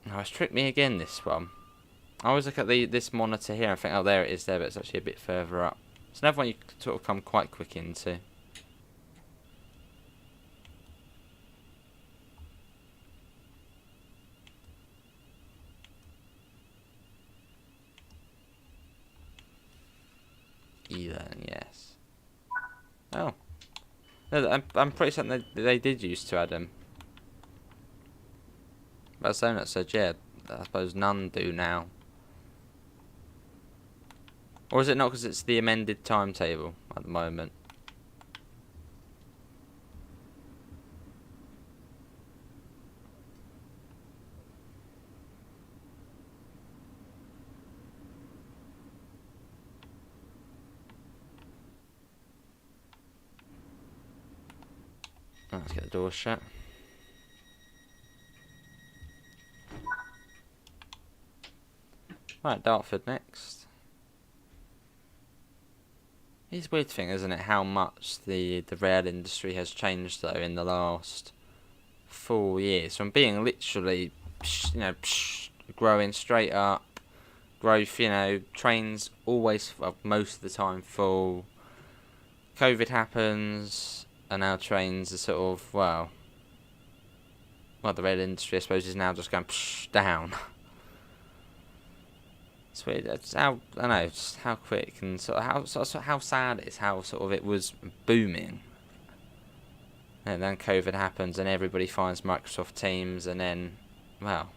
S1: Now it's tricked me again, this one. I always look at this monitor here and think, oh, there it is there, but it's actually a bit further up. It's another one you can sort of come quite quick into. E-learn, yes. Oh. No, I'm pretty certain they did used to add them. But saying that said, yeah, I suppose none do now. Or is it not because it's the amended timetable at the moment? Oh, let's get the door shut. Right, Dartford next. It's a weird thing, isn't it, how much the rail industry has changed though in the last 4 years, from being literally, growing straight up, growth, trains always, well, most of the time full. COVID happens, and now trains are sort of, well, the rail industry, I suppose, is now just going down. It's weird. It's how, I don't know, just how quick and how sad it is how sort of it was booming, and then COVID happens and everybody finds Microsoft Teams, and then, well,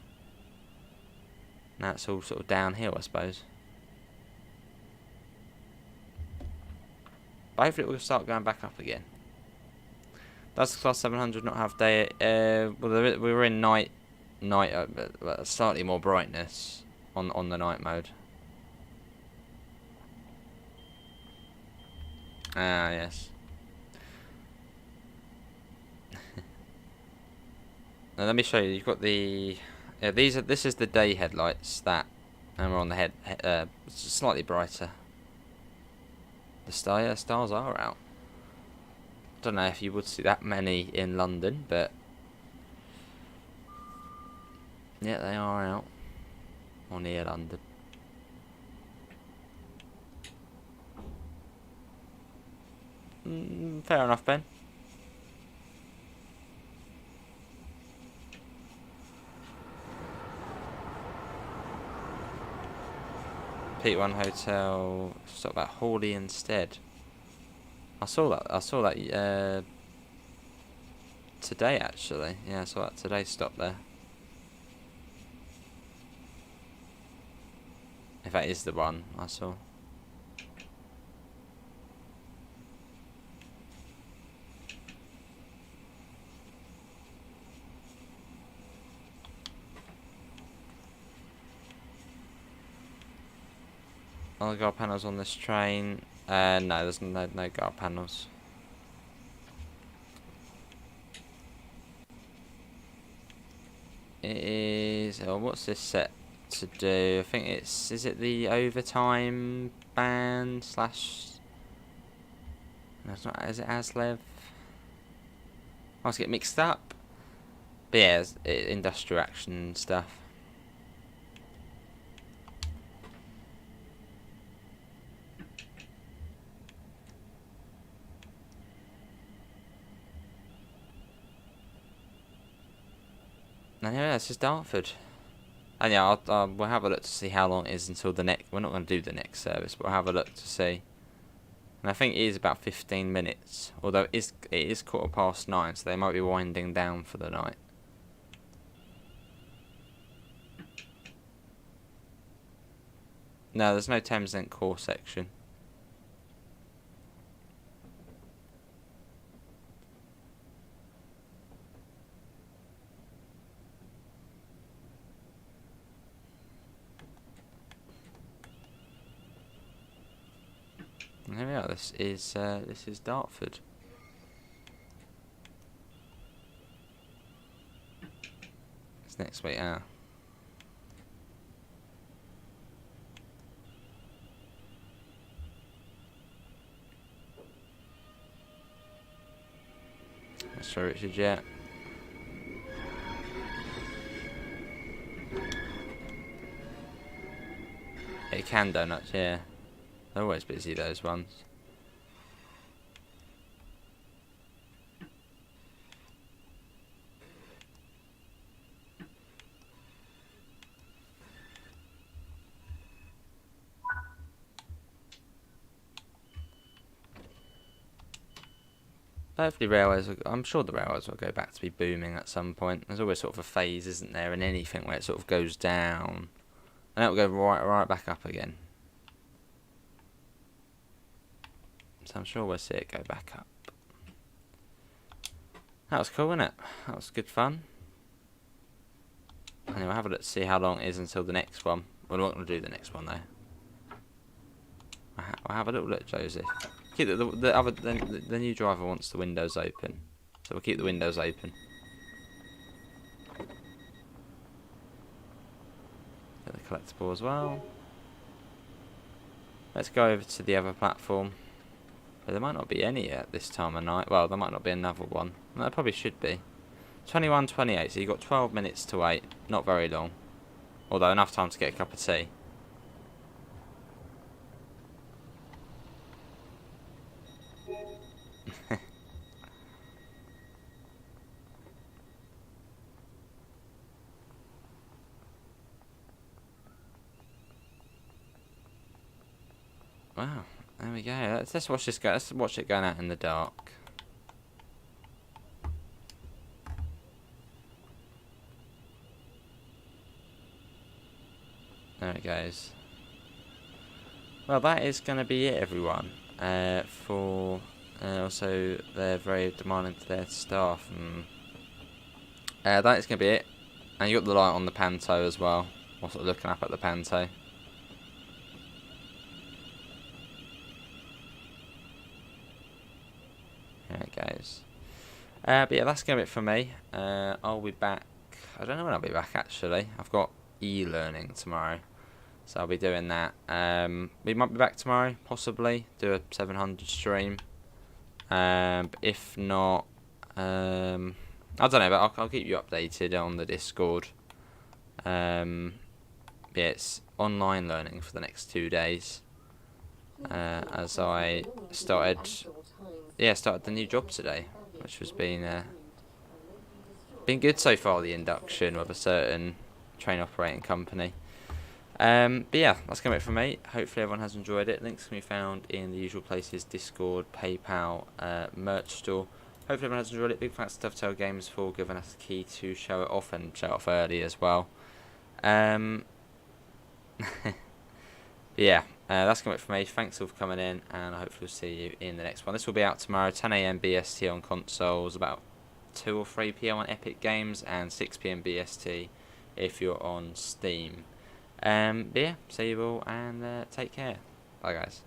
S1: now it's all sort of downhill, I suppose. But hopefully it will start going back up again. Does the Class 700 not have day? Well, we were in night, but slightly more brightness on the night mode. Ah, yes. Now let me show you. You've got the this is the day headlights that, and we're on the slightly brighter. The stars are out. Don't know if you would see that many in London, but yeah, they are out. Or near London. Fair enough, Ben. P1 Hotel. Stop at Hawley instead. I saw that today actually. Yeah, I saw that today. Stop there. If that is the one I saw. Other guard panels on this train? No, there's no guard panels. It is. Oh, what's this set to do? I think it's. Is it the overtime ban slash? No, it's not. Is it ASLEV? I always get mixed up. But yeah, it's industrial action stuff. And yeah, this is Dartford. And yeah, we'll have a look to see how long it is until the next. We're not going to do the next service, but we'll have a look to see. And I think it is about 15 minutes. Although it is 9:15, so they might be winding down for the night. No, there's no Thameslink core section. There we are. This is Dartford. It's next week. Mr. Richard yet. It can donuts, yeah. They're always busy, those ones. Hopefully railways, I'm sure the railways will go back to be booming at some point. There's always sort of a phase, isn't there, in anything where it sort of goes down. And it'll go right back up again. So I'm sure we'll see it go back up. That was cool, wasn't it? That was good fun. Anyway, we'll have a look to see how long it is until the next one. We're not going to do the next one, though. I'll have a little look, Joseph. Keep the new driver wants the windows open, so we'll keep the windows open. Get the collectible as well. Let's go over to the other platform. But there might not be any at this time of night. Well, there might not be another one. Well, there probably should be. 21:28, so you've got 12 minutes to wait. Not very long. Although enough time to get a cup of tea. Wow, there we go. Let's watch this go. Let's watch it going out in the dark. There it goes. Well, that is going to be it, everyone. Also, they're very demanding to their staff. That is going to be it. And you got the light on the panto as well. I'm sort of looking up at the panto. There it goes. But yeah, that's going to be it for me. I'll be back. I don't know when I'll be back, actually. I've got e-learning tomorrow. So I'll be doing that. We might be back tomorrow, possibly. Do a 700 stream. But if not, I don't know, but I'll keep you updated on the Discord. Yeah, it's online learning for the next 2 days. As I started the new job today, which has been good so far, the induction with a certain train operating company. But yeah, that's going to be it from me. Hopefully everyone has enjoyed it. Links can be found in the usual places: Discord, PayPal, merch store. Hopefully everyone has enjoyed it. Big thanks to Dovetail Games for giving us the key to show it off, and show it off early as well. Yeah, that's going to be it for me. Thanks all for coming in, and I hope we'll see you in the next one. This will be out tomorrow, 10 AM BST on consoles, about 2 or 3 PM on Epic Games, and 6 PM BST if you're on Steam. But yeah, see you all, and take care. Bye, guys.